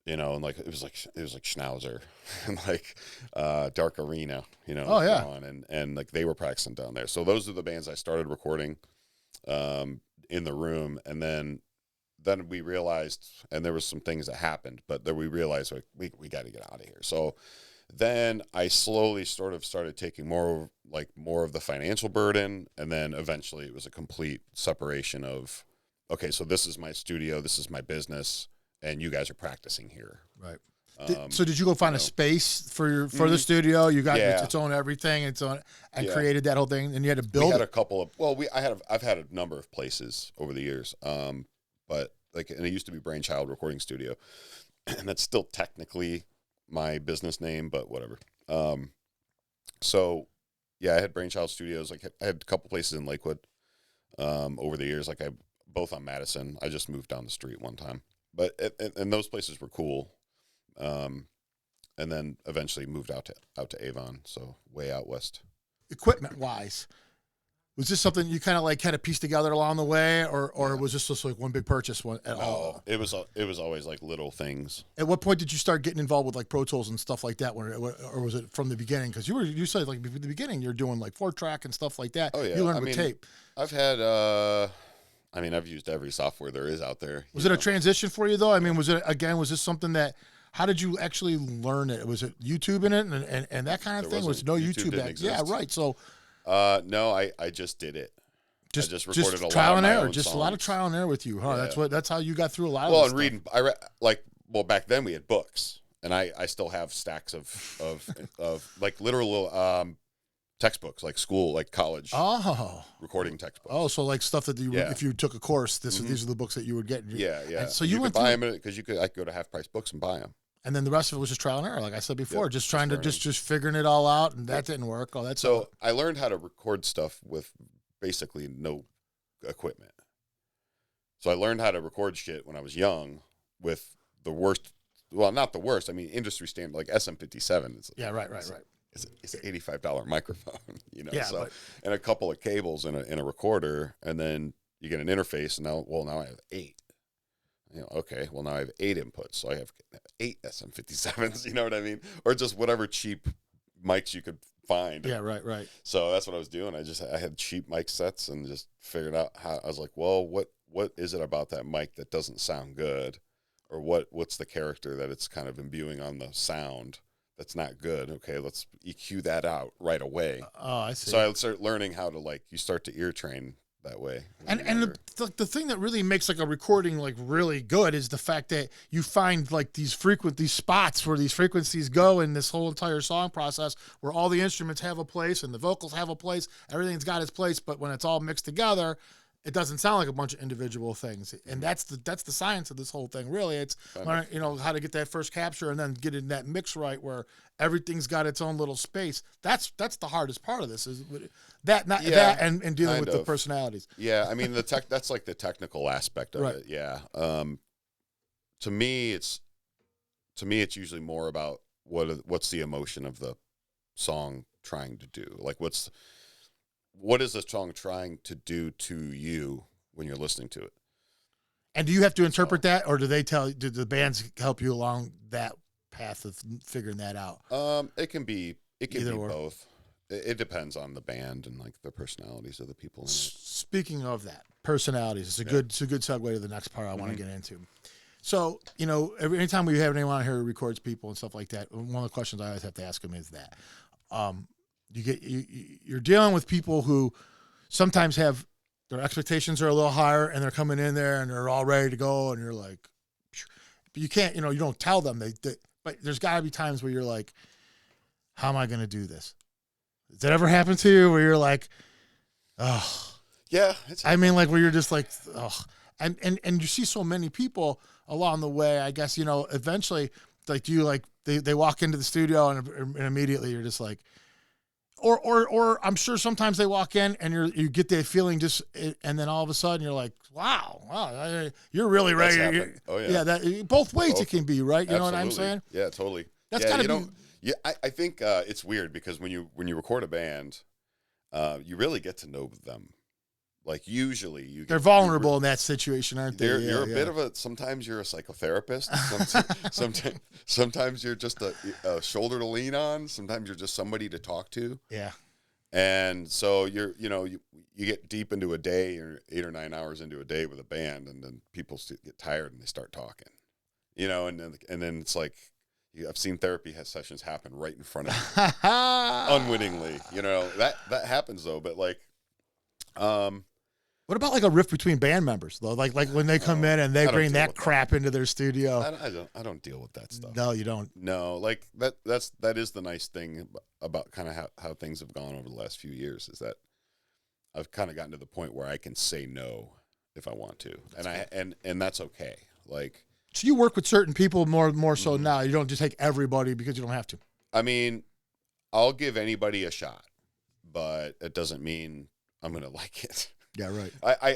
[SPEAKER 2] You know, and like it was like Schnauzer and like Dark Arena, you know.
[SPEAKER 1] Oh yeah.
[SPEAKER 2] And like they were practicing down there. So those are the bands I started recording in the room, and then we realized, and there was some things that happened, but then we realized, like, we got to get out of here. So then I slowly sort of started taking more of the financial burden, and then eventually it was a complete separation of, okay, so this is my studio, this is my business, and you guys are practicing here.
[SPEAKER 1] Right. So did you go find a space for the studio? You got its own everything, and created that whole thing, and you had to build.
[SPEAKER 2] We had a couple of I've had a number of places over the years, but like, and it used to be Brainchild Recording Studio, and that's still technically my business name, but whatever. So yeah, I had Brainchild Studios. Like, I had a couple places in Lakewood over the years. Like, both on Madison. I just moved down the street one time, but and those places were cool. And then eventually moved out to Avon, so way out west.
[SPEAKER 1] Equipment wise, was this something you kind of pieced together along the way, or was this just like one big purchase at all?
[SPEAKER 2] It was always like little things.
[SPEAKER 1] At what point did you start getting involved with like Pro Tools and stuff like that, or was it from the beginning? Because you said like from the beginning you're doing like 4-track and stuff like that.
[SPEAKER 2] Oh yeah,
[SPEAKER 1] you learned with tape.
[SPEAKER 2] I've had I've used every software there is out there.
[SPEAKER 1] Was it a transition for you though? I mean, was this something that? How did you actually learn it? Was it YouTube in it and that kind of thing? Was no YouTube back? Yeah, right. So,
[SPEAKER 2] no, I just did it. I just recorded a lot
[SPEAKER 1] trial
[SPEAKER 2] of
[SPEAKER 1] and
[SPEAKER 2] my
[SPEAKER 1] error.
[SPEAKER 2] own
[SPEAKER 1] Just
[SPEAKER 2] songs.
[SPEAKER 1] a lot of trial and error with you, huh?
[SPEAKER 2] Yeah.
[SPEAKER 1] That's how you got through a lot of.
[SPEAKER 2] Well,
[SPEAKER 1] this
[SPEAKER 2] and reading, back then we had books, and I still have stacks of like literal textbooks, like school, like college.
[SPEAKER 1] Oh.
[SPEAKER 2] Recording textbooks.
[SPEAKER 1] Oh, so like stuff that if you took a course, these are the books that you would get.
[SPEAKER 2] Yeah.
[SPEAKER 1] And so
[SPEAKER 2] you
[SPEAKER 1] went
[SPEAKER 2] could buy them because I could go to Half Price Books and buy them.
[SPEAKER 1] And then the rest of it was just trial and error, like I said before, just trying to just figuring it all out, and that didn't work.
[SPEAKER 2] I learned how to record stuff with basically no equipment. So I learned how to record shit when I was young with the worst. Well, not the worst. I mean, industry standard, like SM57.
[SPEAKER 1] Right.
[SPEAKER 2] It's an $85 microphone, you know.
[SPEAKER 1] Yeah,
[SPEAKER 2] and a couple of cables in a recorder, and then you get an interface. And now I have 8. You know, okay, well, now I have 8 inputs, so I have 8 SM57s, you know what I mean? Or just whatever cheap mics you could find.
[SPEAKER 1] Yeah, right.
[SPEAKER 2] So that's what I was doing. I had cheap mic sets and just figured out how. I was like, well, what is it about that mic that doesn't sound good? Or what's the character that it's kind of imbuing on the sound that's not good? Okay, let's EQ that out right away.
[SPEAKER 1] Oh, I see.
[SPEAKER 2] So I start learning how to, you start to ear train that way.
[SPEAKER 1] And the thing that really makes like a recording like really good is the fact that you find like these spots where these frequencies go in this whole entire song process, where all the instruments have a place and the vocals have a place, everything's got its place, but when it's all mixed together, it doesn't sound like a bunch of individual things, and that's the science of this whole thing. Really, it's learning, how to get that first capture and then get in that mix right where everything's got its own little space. That's the hardest part of this is that and dealing with the personalities.
[SPEAKER 2] Yeah, I mean that's like the technical aspect of it. Yeah. To me, it's usually more about what's the emotion of the song trying to do. Like what is the song trying to do to you when you're listening to it?
[SPEAKER 1] And do you have to interpret that, or do the bands help you along that path of figuring that out?
[SPEAKER 2] It can be both. It depends on the band and like the personalities of the people in it.
[SPEAKER 1] Speaking of that, personalities, it's a good segue to the next part I want to get into. So, anytime we have anyone here who records people and stuff like that, one of the questions I always have to ask them is that you're dealing with people who sometimes have their expectations are a little higher and they're coming in there and they're all ready to go and you're like, but you can't, you don't tell them but there's got to be times where you're like, how am I going to do this? Does that ever happen to you where you're like, oh,
[SPEAKER 2] yeah,
[SPEAKER 1] like where you're just like, oh, and you see so many people along the way, I guess, eventually like they walk into the studio and immediately you're just like, or I'm sure sometimes they walk in and you get that feeling and then all of a sudden you're like, wow, you're really ready.
[SPEAKER 2] Oh yeah.
[SPEAKER 1] That both ways it can be, right? You know what I'm saying?
[SPEAKER 2] Yeah, totally.
[SPEAKER 1] That's gotta be.
[SPEAKER 2] Yeah, I think it's weird because when you record a band, you really get to know them. Like usually
[SPEAKER 1] they're vulnerable in that situation, aren't they?
[SPEAKER 2] You're a bit of sometimes you're a psychotherapist. Sometimes you're just a shoulder to lean on. Sometimes you're just somebody to talk to.
[SPEAKER 1] Yeah.
[SPEAKER 2] And so you get deep into a day or 8 or 9 hours into a day with a band, and then people get tired and they start talking, and then it's like, I've seen therapy sessions happen right in front of me, unwittingly. That happens though. But like,
[SPEAKER 1] what about like a rift between band members though? Like when they come in and they bring that crap into their studio.
[SPEAKER 2] I don't deal with that stuff.
[SPEAKER 1] No, you don't.
[SPEAKER 2] No, like that is the nice thing about kind of how things have gone over the last few years is that I've kind of gotten to the point where I can say no if I want to, and that's okay. Like,
[SPEAKER 1] so you work with certain people more so now. You don't just take everybody because you don't have to.
[SPEAKER 2] I mean, I'll give anybody a shot, but it doesn't mean I'm gonna like it.
[SPEAKER 1] Yeah, right.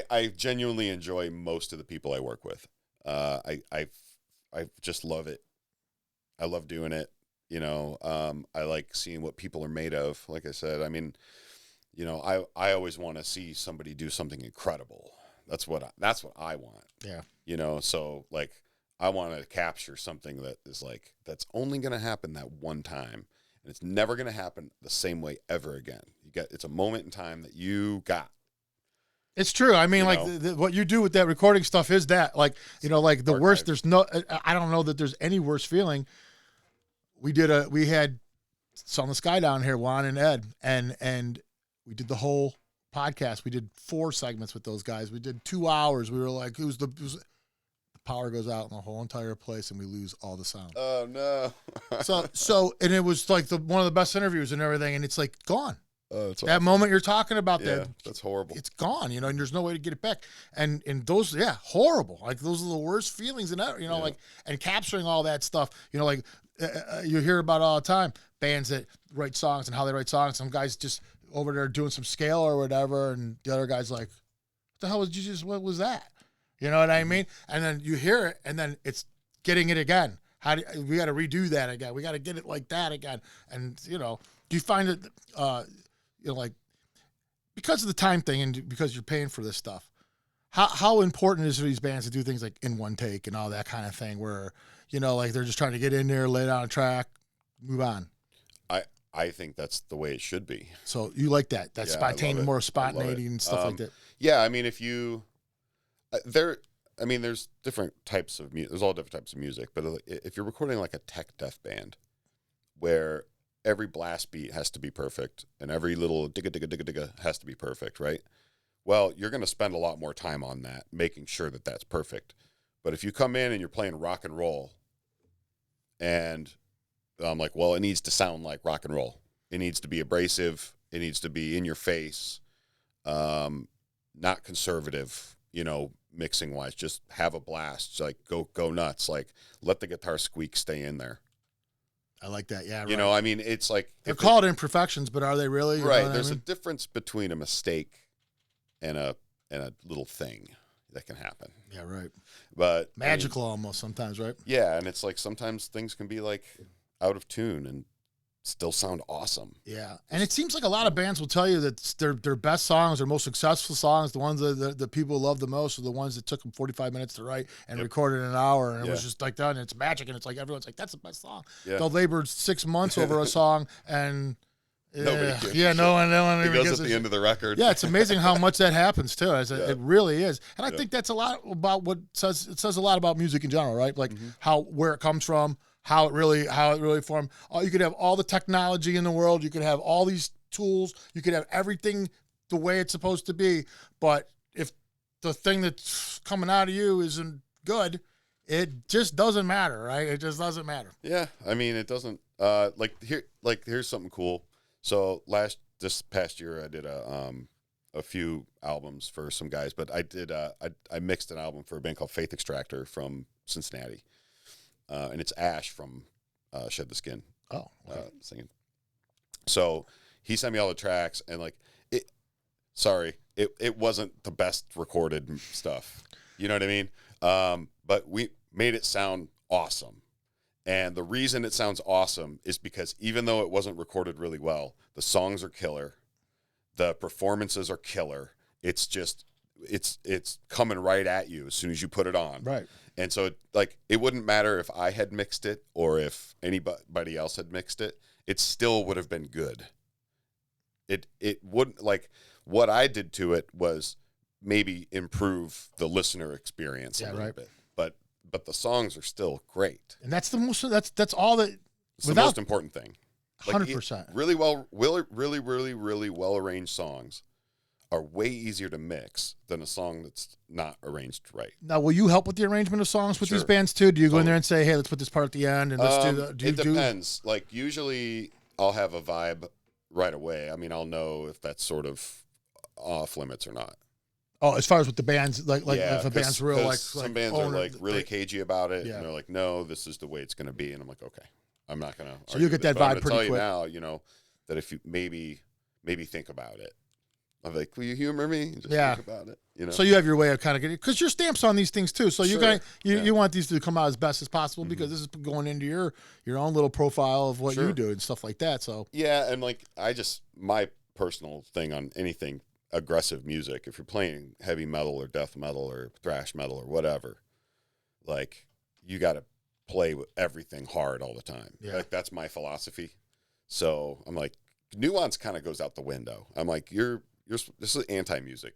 [SPEAKER 2] I genuinely enjoy most of the people I work with. I just love it. I love doing it. I like seeing what people are made of. Like I said, I mean, I always want to see somebody do something incredible. That's what I want.
[SPEAKER 1] Yeah.
[SPEAKER 2] So like I want to capture something that is like that's only going to happen that one time, and it's never going to happen the same way ever again. It's a moment in time that you got.
[SPEAKER 1] It's true. I mean, what you do with that recording stuff is that, like, like the worst. There's I don't know that there's any worse feeling. We had Sun the Sky down here, Juan and Ed, and we did the whole podcast. We did 4 segments with those guys. We did 2 hours. We were like, the power goes out in the whole entire place and we lose all the sound.
[SPEAKER 2] Oh no.
[SPEAKER 1] so and it was like one of the best interviews and everything, and it's like gone.
[SPEAKER 2] That
[SPEAKER 1] awesome. Moment you're talking about,
[SPEAKER 2] that's horrible.
[SPEAKER 1] It's gone, and there's no way to get it back. And those, horrible. Like those are the worst feelings in that, like, and capturing all that stuff, like you hear about all the time, bands that write songs and how they write songs. Some guys just over there doing some scale or whatever, and the other guy's like, what the hell what was that? You know what I mean? And then you hear it, and then it's getting it again. We got to redo that again. We got to get it like that again. And, do you find it, like, because of the time thing and because you're paying for this stuff, how important is it for these bands to do things like in one take and all that kind of thing where, like they're just trying to get in there, lay down a track, move on?
[SPEAKER 2] I think that's the way it should be.
[SPEAKER 1] So you like that spontaneity, more spontaneity and stuff like that?
[SPEAKER 2] Yeah, I mean, if you there's different types of music. There's all different types of music, but if you're recording like a tech death band where every blast beat has to be perfect and every little digga digga digga digga has to be perfect, right? Well, you're going to spend a lot more time on that, making sure that that's perfect. But if you come in and you're playing rock and roll, and I'm like, well, it needs to sound like rock and roll. It needs to be abrasive. It needs to be in your face. not conservative, mixing wise. Just have a blast. Like go nuts. Like let the guitar squeak stay in there.
[SPEAKER 1] I like that. Yeah.
[SPEAKER 2] Right. I mean, it's like
[SPEAKER 1] they're called imperfections, but are they really?
[SPEAKER 2] Right. There's a difference between a mistake and a little thing that can happen.
[SPEAKER 1] Yeah. Right.
[SPEAKER 2] But
[SPEAKER 1] magical almost sometimes, right?
[SPEAKER 2] Yeah, and it's like sometimes things can be like out of tune and still sound awesome.
[SPEAKER 1] Yeah, and it seems like a lot of bands will tell you that their best songs, their most successful songs, the ones that people love the most, are the ones that took them 45 minutes to write and recorded in an hour, and it was just like that, and it's magic, and it's like everyone's like, that's the best song. Yeah. They'll labor 6 months over a song, and
[SPEAKER 2] nobody gives
[SPEAKER 1] no one even
[SPEAKER 2] goes
[SPEAKER 1] gives
[SPEAKER 2] at the end of the record.
[SPEAKER 1] Yeah, it's amazing how much that happens too. It really is, and I think that's a lot about it says a lot about music in general, right? Like where it comes from. How it really formed. You could have all the technology in the world. You could have all these tools. You could have everything the way it's supposed to be. But if the thing that's coming out of you isn't good, it just doesn't matter, right? It just doesn't matter.
[SPEAKER 2] Yeah, I mean, it doesn't. Here's something cool. So this past year, I did a few albums for some guys, but I did I mixed an album for a band called Faith Extractor from Cincinnati. And it's Ash from Shed the Skin.
[SPEAKER 1] Oh, okay.
[SPEAKER 2] Singing. So he sent me all the tracks, and it wasn't the best recorded stuff. You know what I mean? But we made it sound awesome. And the reason it sounds awesome is because even though it wasn't recorded really well, the songs are killer. The performances are killer. It's just, it's coming right at you as soon as you put it on.
[SPEAKER 1] Right.
[SPEAKER 2] And so, it wouldn't matter if I had mixed it or if anybody else had mixed it. It still would have been good. It wouldn't, what I did to it was maybe improve the listener experience a little bit. But the songs are still great.
[SPEAKER 1] And that's that's all that.
[SPEAKER 2] It's the most important thing.
[SPEAKER 1] 100%.
[SPEAKER 2] Really well arranged songs are way easier to mix than a song that's not arranged right.
[SPEAKER 1] Now, will you help with the arrangement of songs with these bands too? Do you go in there and say, "Hey, let's put this part at the end," and let's do that?
[SPEAKER 2] It depends. Usually, I'll have a vibe right away. I mean, I'll know if that's sort of off limits or not.
[SPEAKER 1] Oh, as far as with the bands, if a band's real,
[SPEAKER 2] some bands are really cagey about it, and they're like, "No, this is the way it's going to be," and I'm like, "Okay, I'm not going to."
[SPEAKER 1] So you get that vibe pretty quick.
[SPEAKER 2] Tell you now, that if you maybe think about it. I'm like, will you humor me? Just think about it.
[SPEAKER 1] So you have your way of kind of getting, because your stamp's on these things too. So you want these to come out as best as possible because this is going into your own little profile of what you do and stuff like that. So
[SPEAKER 2] yeah, and my personal thing on anything aggressive music, if you're playing heavy metal or death metal or thrash metal or whatever, you got to play with everything hard all the time. Yeah. That's my philosophy. So I'm like, nuance kind of goes out the window. I'm like, this is anti-music,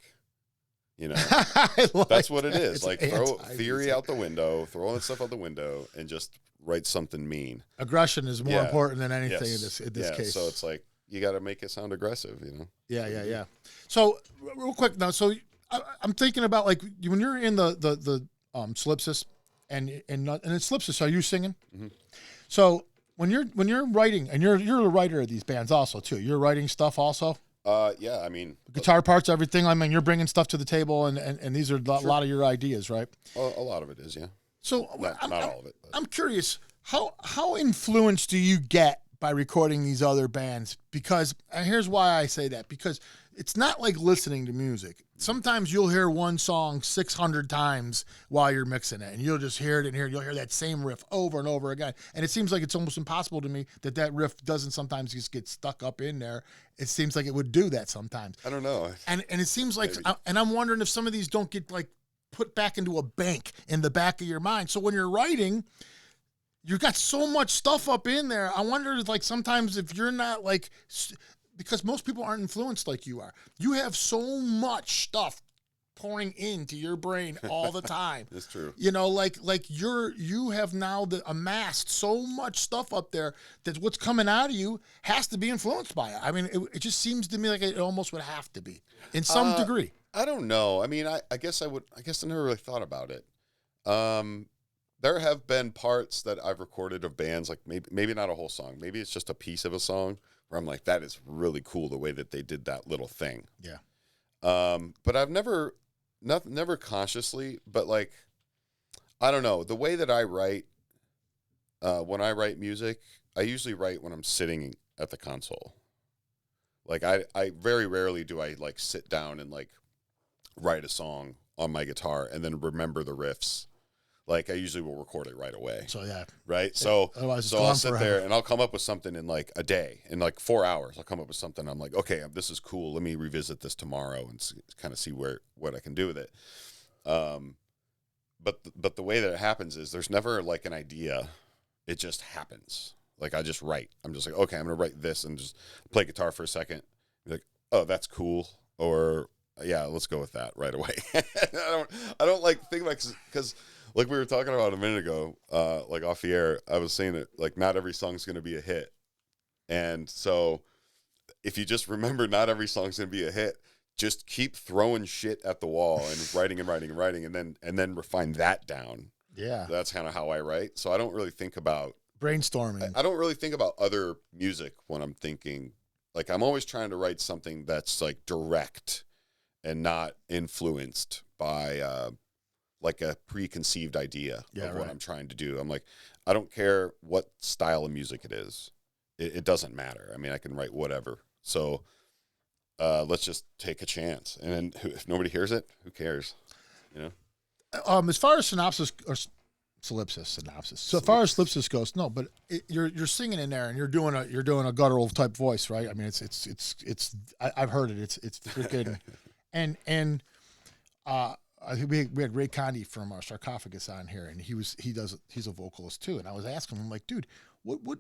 [SPEAKER 2] that's what it is. Throw theory out the window, throw all that stuff out the window, and just write something mean.
[SPEAKER 1] Aggression is more important than anything in this case.
[SPEAKER 2] So it's you got to make it sound aggressive,
[SPEAKER 1] Yeah. So real quick now, so I'm thinking about when you're in the Solipsist and in Solipsist, are you singing? Mm-hmm. So when you're writing, and you're a writer of these bands also too, you're writing stuff also.
[SPEAKER 2] Yeah, I mean,
[SPEAKER 1] guitar parts, everything. I mean, you're bringing stuff to the table, and these are a lot of your ideas, right?
[SPEAKER 2] A lot of it is, yeah.
[SPEAKER 1] So
[SPEAKER 2] not all of it. But.
[SPEAKER 1] I'm curious, how influenced do you get by recording these other bands? Because here's why I say that, because it's not like listening to music. Sometimes you'll hear one song 600 times while you're mixing it, and you'll just hear it and you'll hear that same riff over and over again. And it seems like it's almost impossible to me that riff doesn't sometimes just get stuck up in there. It seems like it would do that sometimes.
[SPEAKER 2] I don't know.
[SPEAKER 1] And it seems like, and I'm wondering if some of these don't get put back into a bank in the back of your mind. So when you're writing, you've got so much stuff up in there. I wonder sometimes if you're not because most people aren't influenced like you are. You have so much stuff pouring into your brain all the time.
[SPEAKER 2] That's true.
[SPEAKER 1] You have now amassed so much stuff up there that what's coming out of you has to be influenced by it. I mean, it just seems to me like it almost would have to be in some degree.
[SPEAKER 2] I don't know. I mean, I guess I never really thought about it. There have been parts that I've recorded of bands, maybe not a whole song. Maybe it's just a piece of a song where I'm like, that is really cool the way that they did that little thing.
[SPEAKER 1] Yeah.
[SPEAKER 2] But I've never consciously, but like, I don't know, the way that I write, when I write music, I usually write when I'm sitting at the console. Like I very rarely do I like sit down and like write a song on my guitar and then remember the riffs. Like I usually will record it right away.
[SPEAKER 1] So yeah.
[SPEAKER 2] Right. So I'll sit
[SPEAKER 1] forever.
[SPEAKER 2] there and I'll come up with something in like a day, in like 4 hours. I'll come up with something. I'm like, okay, this is cool. Let me revisit this tomorrow and kind of see what I can do with it. But the way that it happens is there's never like an idea. It just happens. Like I just write. I'm just like, okay, I'm gonna write this and just play guitar for a second. Be like, oh, that's cool. Or yeah, let's go with that right away. I don't like think about because. Like we were talking about a minute ago, like off the air, I was saying that like not every song's going to be a hit. And so if you just remember not every song's going to be a hit, just keep throwing shit at the wall and writing and then refine that down.
[SPEAKER 1] Yeah.
[SPEAKER 2] That's kind of how I write. So I don't really think about
[SPEAKER 1] brainstorming.
[SPEAKER 2] I don't really think about other music when I'm thinking. Like I'm always trying to write something that's like direct and not influenced by like a preconceived idea of what I'm trying to do. I'm like, I don't care what style of music it is. It doesn't matter. I mean, I can write whatever. So let's just take a chance. And then if nobody hears it, who cares? You know?
[SPEAKER 1] As far as synopsis or synopsis. So as far as Solipsist goes, no, but you're singing in there and you're doing a guttural type voice, right? I mean, it's I've heard it. It's freaking and I think we had Ray Condi from Sarcophagus on here, and he's a vocalist too. And I was asking him, like, dude, what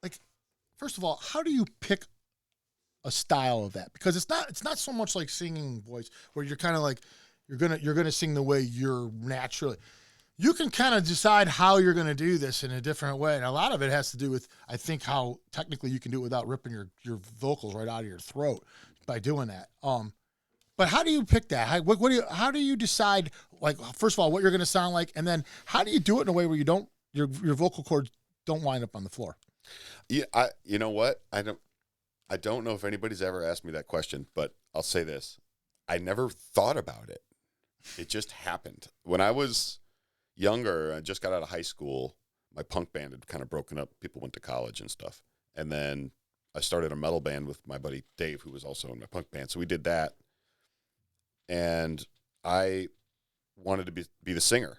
[SPEAKER 1] like, first of all, how do you pick a style of that? Because it's not so much like singing voice where you're kind of like you're gonna sing the way you're naturally. You can kind of decide how you're gonna do this in a different way, and a lot of it has to do with I think how technically you can do it without ripping your vocals right out of your throat by doing that. But how do you pick that? How do you decide, like, first of all, what you're going to sound like, and then how do you do it in a way where your vocal cords don't wind up on the floor?
[SPEAKER 2] Yeah, you know what? I don't know if anybody's ever asked me that question, but I'll say this. I never thought about it. It just happened. When I was younger, I just got out of high school, my punk band had kind of broken up. People went to college and stuff. And then I started a metal band with my buddy Dave, who was also in my punk band. So we did that. And I wanted to be the singer.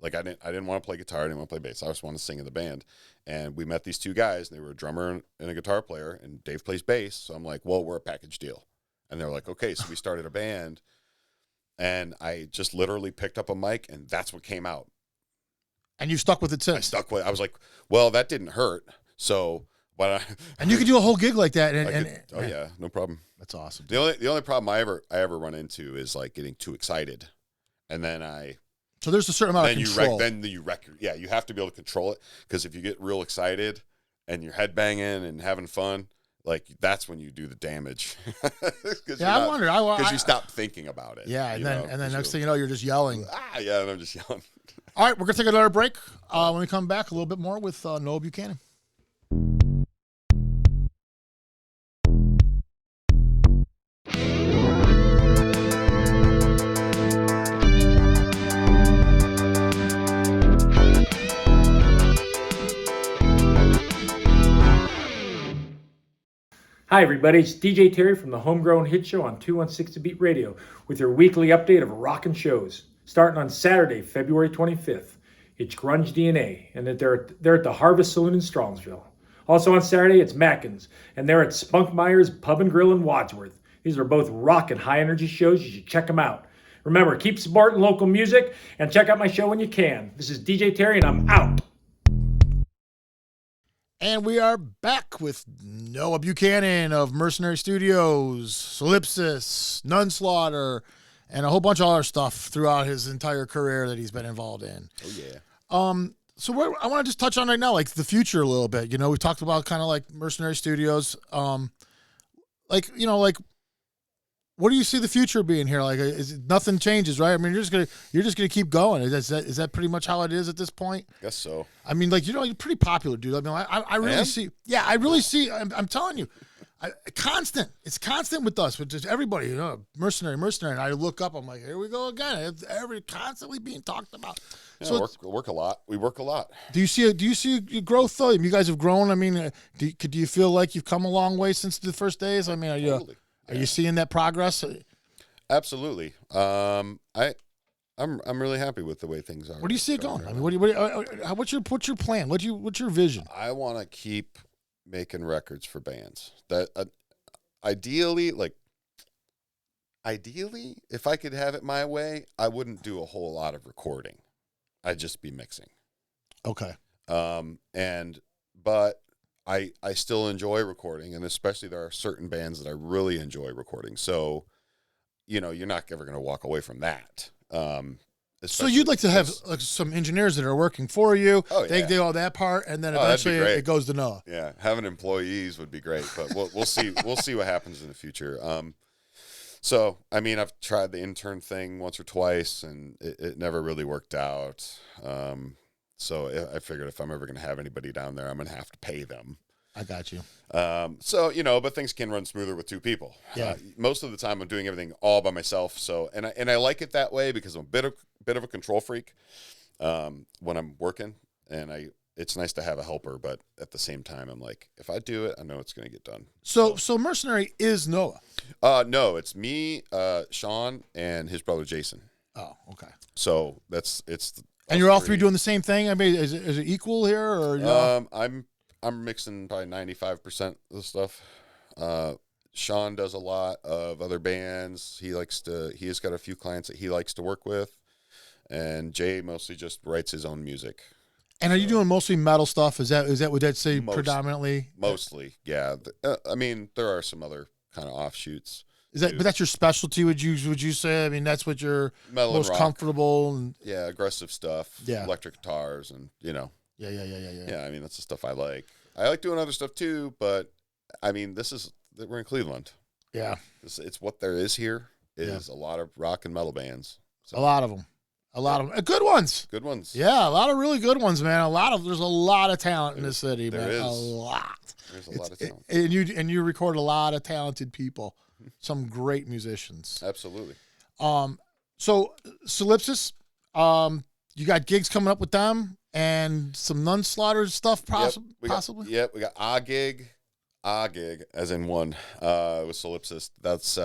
[SPEAKER 2] Like I didn't want to play guitar, I didn't want to play bass. I just wanted to sing in the band. And we met these two guys, and they were a drummer and a guitar player, and Dave plays bass. So I'm like, well, we're a package deal. And they're like, okay. So we started a band, and I just literally picked up a mic, and that's what came out.
[SPEAKER 1] And you stuck with it since?
[SPEAKER 2] I was like, well, that didn't hurt. So
[SPEAKER 1] and you could do a whole gig like that.
[SPEAKER 2] Yeah, no problem.
[SPEAKER 1] That's awesome.
[SPEAKER 2] The only problem I ever run into is like getting too excited, and then
[SPEAKER 1] so there's a certain amount of control.
[SPEAKER 2] Then you wreck you have to be able to control it, because if you get real excited and you're headbanging and having fun, like that's when you do the damage.
[SPEAKER 1] I wondered
[SPEAKER 2] because you stop thinking about it.
[SPEAKER 1] Yeah, and then next thing you know, you're just yelling.
[SPEAKER 2] Yeah, and I'm just yelling.
[SPEAKER 1] All right, we're gonna take another break. When we come back, a little bit more with Noah Buchanan.
[SPEAKER 4] Hi everybody, it's DJ Terry from the Homegrown Hit Show on 216 Beat Radio with your weekly update of rockin' shows. Starting on Saturday, February 25th, it's Grunge DNA, and they're at the Harvest Saloon in Strongsville. Also on Saturday, it's Mackins, and they're at Spunkmeyer's Pub and Grill in Wadsworth. These are both rockin' high-energy shows. You should check them out. Remember, keep supporting local music, and check out my show when you can. This is DJ Terry, and I'm out.
[SPEAKER 1] And we are back with Noah Buchanan of Mercenary Studios, Solipsist, Nunslaughter, and a whole bunch of other stuff throughout his entire career that he's been involved in.
[SPEAKER 2] Oh, yeah.
[SPEAKER 1] So I want to just touch on right now, like the future a little bit. You know, we talked about kind of like Mercenary Studios. Like, you know, like, what do you see the future being here? Like, nothing changes, right? I mean, you're just gonna keep going. Is that pretty much how it is at this point?
[SPEAKER 2] I guess so.
[SPEAKER 1] I mean, like, you know, you're pretty popular, dude. I mean, I really see. Yeah, I really see. I'm telling you, Constant. It's constant with us, with just everybody. Mercenary. And I look up. I'm like, here we go again. It's constantly being talked about.
[SPEAKER 2] Yeah,
[SPEAKER 1] So
[SPEAKER 2] work a lot. We work a lot.
[SPEAKER 1] do you see growth though? You guys have grown. I mean, do you feel like you've come a long way since the first days? I mean, are you seeing that progress?
[SPEAKER 2] Absolutely. I'm really happy with the way things are.
[SPEAKER 1] Where do you see it going? I mean, what's your plan? What's your vision?
[SPEAKER 2] I want to keep making records for bands. That ideally, if I could have it my way, I wouldn't do a whole lot of recording. I'd just be mixing.
[SPEAKER 1] Okay.
[SPEAKER 2] But I still enjoy recording, and especially there are certain bands that I really enjoy recording. So, you're not ever going to walk away from that.
[SPEAKER 1] So you'd like to have some engineers that are working for you.
[SPEAKER 2] Oh, yeah.
[SPEAKER 1] They do all that part, and then eventually it goes to Noah.
[SPEAKER 2] Yeah, having employees would be great, but we'll see. We'll see what happens in the future. So, I mean, I've tried the intern thing once or twice, and it never really worked out. So I figured if I'm ever going to have anybody down there, I'm going to have to pay them.
[SPEAKER 1] I got you.
[SPEAKER 2] So, but things can run smoother with two people.
[SPEAKER 1] Yeah.
[SPEAKER 2] Most of the time I'm doing everything all by myself. So, and I like it that way because I'm a bit of a control freak, when I'm working, and it's nice to have a helper, but at the same time, I'm like, if I do it, I know it's going to get done.
[SPEAKER 1] So Mercenary is Noah.
[SPEAKER 2] No, it's me, Sean, and his brother Jason.
[SPEAKER 1] Oh, okay.
[SPEAKER 2] So
[SPEAKER 1] and you're all three doing the same thing. I mean, is it equal here, or
[SPEAKER 2] I'm mixing probably 95% of the stuff. Sean does a lot of other bands. He has got a few clients that he likes to work with, and Jay mostly just writes his own music.
[SPEAKER 1] And are you doing mostly metal stuff? Is that would that say predominantly?
[SPEAKER 2] Mostly, yeah. I mean, there are some other kind of offshoots.
[SPEAKER 1] But that's your specialty? Would you say? I mean, that's what you're
[SPEAKER 2] metal
[SPEAKER 1] most
[SPEAKER 2] and rock.
[SPEAKER 1] Comfortable and
[SPEAKER 2] aggressive stuff.
[SPEAKER 1] Yeah,
[SPEAKER 2] electric guitars and
[SPEAKER 1] Yeah.
[SPEAKER 2] Yeah, I mean, that's the stuff I like. I like doing other stuff too, but I mean, we're in Cleveland.
[SPEAKER 1] Yeah,
[SPEAKER 2] it's what there is here is a lot of rock and metal bands. So.
[SPEAKER 1] A lot of them. Good ones.
[SPEAKER 2] Good ones.
[SPEAKER 1] Yeah, a lot of really good ones, man. There's a lot of talent in this city, man.
[SPEAKER 2] There's
[SPEAKER 1] a lot.
[SPEAKER 2] There's a lot of talent.
[SPEAKER 1] And you record a lot of talented people, some great musicians.
[SPEAKER 2] Absolutely.
[SPEAKER 1] So Solipsist, you got gigs coming up with them and some Nunslaughter stuff possibly?
[SPEAKER 2] We got a gig as in one with Solipsist. That's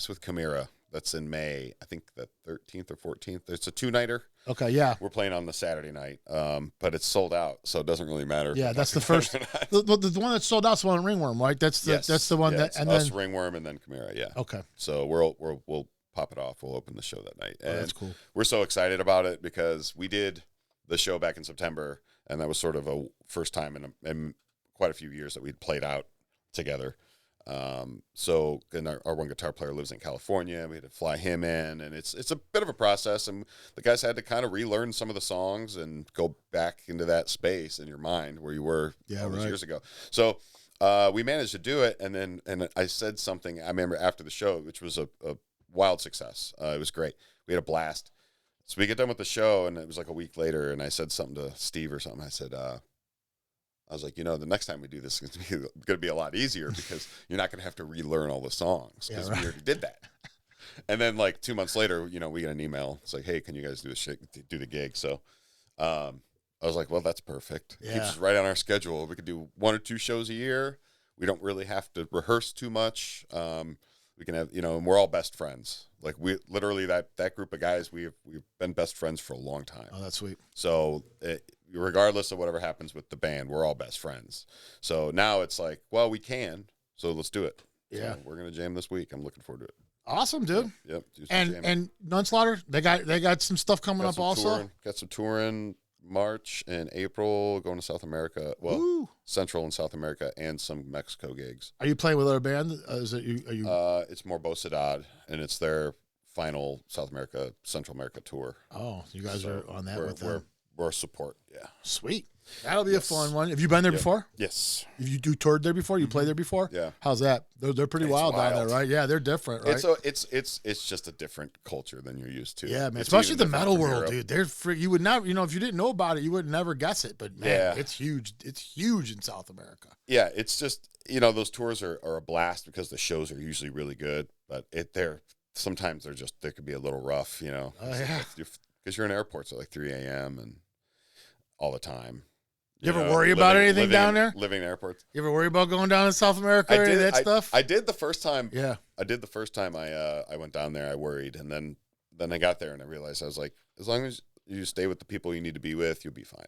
[SPEAKER 2] with Chimera. That's in May. I think the 13th or 14th. It's a 2-nighter.
[SPEAKER 1] Okay, yeah.
[SPEAKER 2] We're playing on the Saturday night, but it's sold out, so it doesn't really matter.
[SPEAKER 1] Yeah, that's the first. The one that's sold out is the one in Ringworm, right? That's the one that. And
[SPEAKER 2] us,
[SPEAKER 1] then
[SPEAKER 2] Ringworm, and then Chimera. Yeah.
[SPEAKER 1] Okay.
[SPEAKER 2] So we'll pop it off. We'll open the show that night. And
[SPEAKER 1] that's cool.
[SPEAKER 2] We're so excited about it because we did the show back in September, and that was sort of a first time in quite a few years that we'd played out together. And our one guitar player lives in California. We had to fly him in, and it's a bit of a process, and the guys had to kind of relearn some of the songs and go back into that space in your mind where you were all those years ago. So we managed to do it, and I said something I remember after the show, which was a wild success. It was great. We had a blast. So we get done with the show, and it was like a week later, and I said something to Steve or something. I said, I was like, the next time we do this is going to be a lot easier because you're not going to have to relearn all the songs because we already did that. And then like 2 months later, we get an email. It's like, hey, can you guys do the gig? So I was like, well, that's perfect. It keeps us right on our schedule. We could do 1 or 2 shows a year. We don't really have to rehearse too much. We can have, and we're all best friends. Like we literally that group of guys, we've been best friends for a long time.
[SPEAKER 1] Oh, that's sweet.
[SPEAKER 2] So regardless of whatever happens with the band, we're all best friends. So now it's like, well, we can, so let's do it.
[SPEAKER 1] Yeah,
[SPEAKER 2] so we're gonna jam this week. I'm looking forward to it.
[SPEAKER 1] Awesome, dude.
[SPEAKER 2] Yep.
[SPEAKER 1] And Nunslaughter, they got some stuff coming up also.
[SPEAKER 2] Got some touring March and April, going to South America. Well,
[SPEAKER 1] Woo.
[SPEAKER 2] Central and South America, and some Mexico gigs.
[SPEAKER 1] Are you playing with other band? Is it you? Are you?
[SPEAKER 2] It's Morbosidad, and it's their final South America, Central America tour.
[SPEAKER 1] Oh, you guys are on that with them.
[SPEAKER 2] We're support, yeah.
[SPEAKER 1] Sweet. That'll be a fun one. Have you been there before?
[SPEAKER 2] Yes.
[SPEAKER 1] Have you toured there before? You played there before?
[SPEAKER 2] Yeah.
[SPEAKER 1] How's that? They're pretty wild down there, right? Yeah, they're different, right?
[SPEAKER 2] It's just a different culture than you're used to.
[SPEAKER 1] Yeah, man.
[SPEAKER 2] It's
[SPEAKER 1] Especially the
[SPEAKER 2] even
[SPEAKER 1] metal
[SPEAKER 2] different from
[SPEAKER 1] world,
[SPEAKER 2] Europe.
[SPEAKER 1] dude. You would never, if you didn't know about it, you would never guess it. But man, it's huge. It's huge in South America.
[SPEAKER 2] Yeah, it's just those tours are a blast because the shows are usually really good, but sometimes they could be a little rough,
[SPEAKER 1] Oh yeah.
[SPEAKER 2] Because you're in airports at like 3 a.m. and all the time.
[SPEAKER 1] You ever worry about anything down there?
[SPEAKER 2] Living in airports.
[SPEAKER 1] You ever worry about going down to South America or any of that stuff?
[SPEAKER 2] I did the first time.
[SPEAKER 1] Yeah.
[SPEAKER 2] I did the first time I went down there. I worried, and then I got there and I realized I was like, as long as you stay with the people you need to be with, you'll be fine.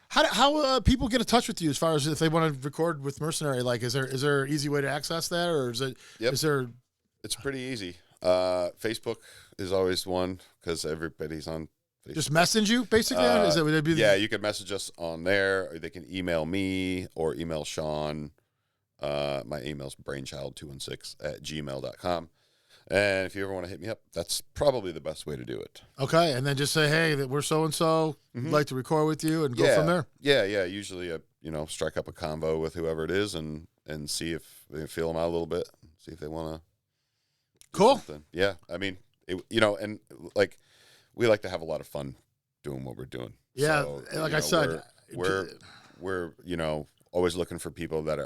[SPEAKER 1] How people get in touch with you as far as if they want to record with Mercenary? Like, is there an easy way to access that, or is it?
[SPEAKER 2] Yep.
[SPEAKER 1] Is there?
[SPEAKER 2] It's pretty easy. Facebook is always one because everybody's on Facebook.
[SPEAKER 1] Just message you, basically? Would that be
[SPEAKER 2] you can message us on there, or they can email me or email Sean. My email's brainchild216@gmail.com. And if you ever want to hit me up, that's probably the best way to do it.
[SPEAKER 1] Okay, and then just say, hey, that we're so-and-so, we'd like to record with you, and go from there.
[SPEAKER 2] Yeah. Usually, strike up a convo with whoever it is and see if they feel them out a little bit, see if they want to.
[SPEAKER 1] Cool.
[SPEAKER 2] Yeah, I mean, and like we like to have a lot of fun doing what we're doing.
[SPEAKER 1] Yeah,
[SPEAKER 2] so,
[SPEAKER 1] like I said,
[SPEAKER 2] we're always looking for people that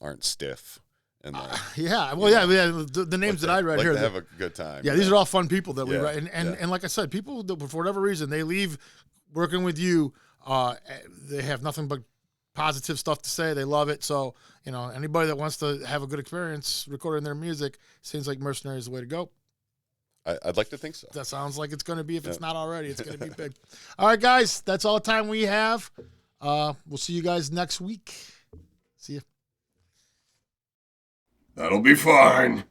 [SPEAKER 2] aren't stiff and
[SPEAKER 1] the names that I read here,
[SPEAKER 2] to have a good time.
[SPEAKER 1] Yeah, these are all fun people that we write, and
[SPEAKER 2] yeah.
[SPEAKER 1] and like I said, people that for whatever reason they leave working with you, they have nothing but positive stuff to say. They love it. So anybody that wants to have a good experience recording their music, seems like Mercenary is the way to go.
[SPEAKER 2] I'd like to think so.
[SPEAKER 1] That sounds like it's going to be. If it's not already, it's going to be big. All right, guys, that's all the time we have. We'll see you guys next week. See you.
[SPEAKER 5] That'll be fine.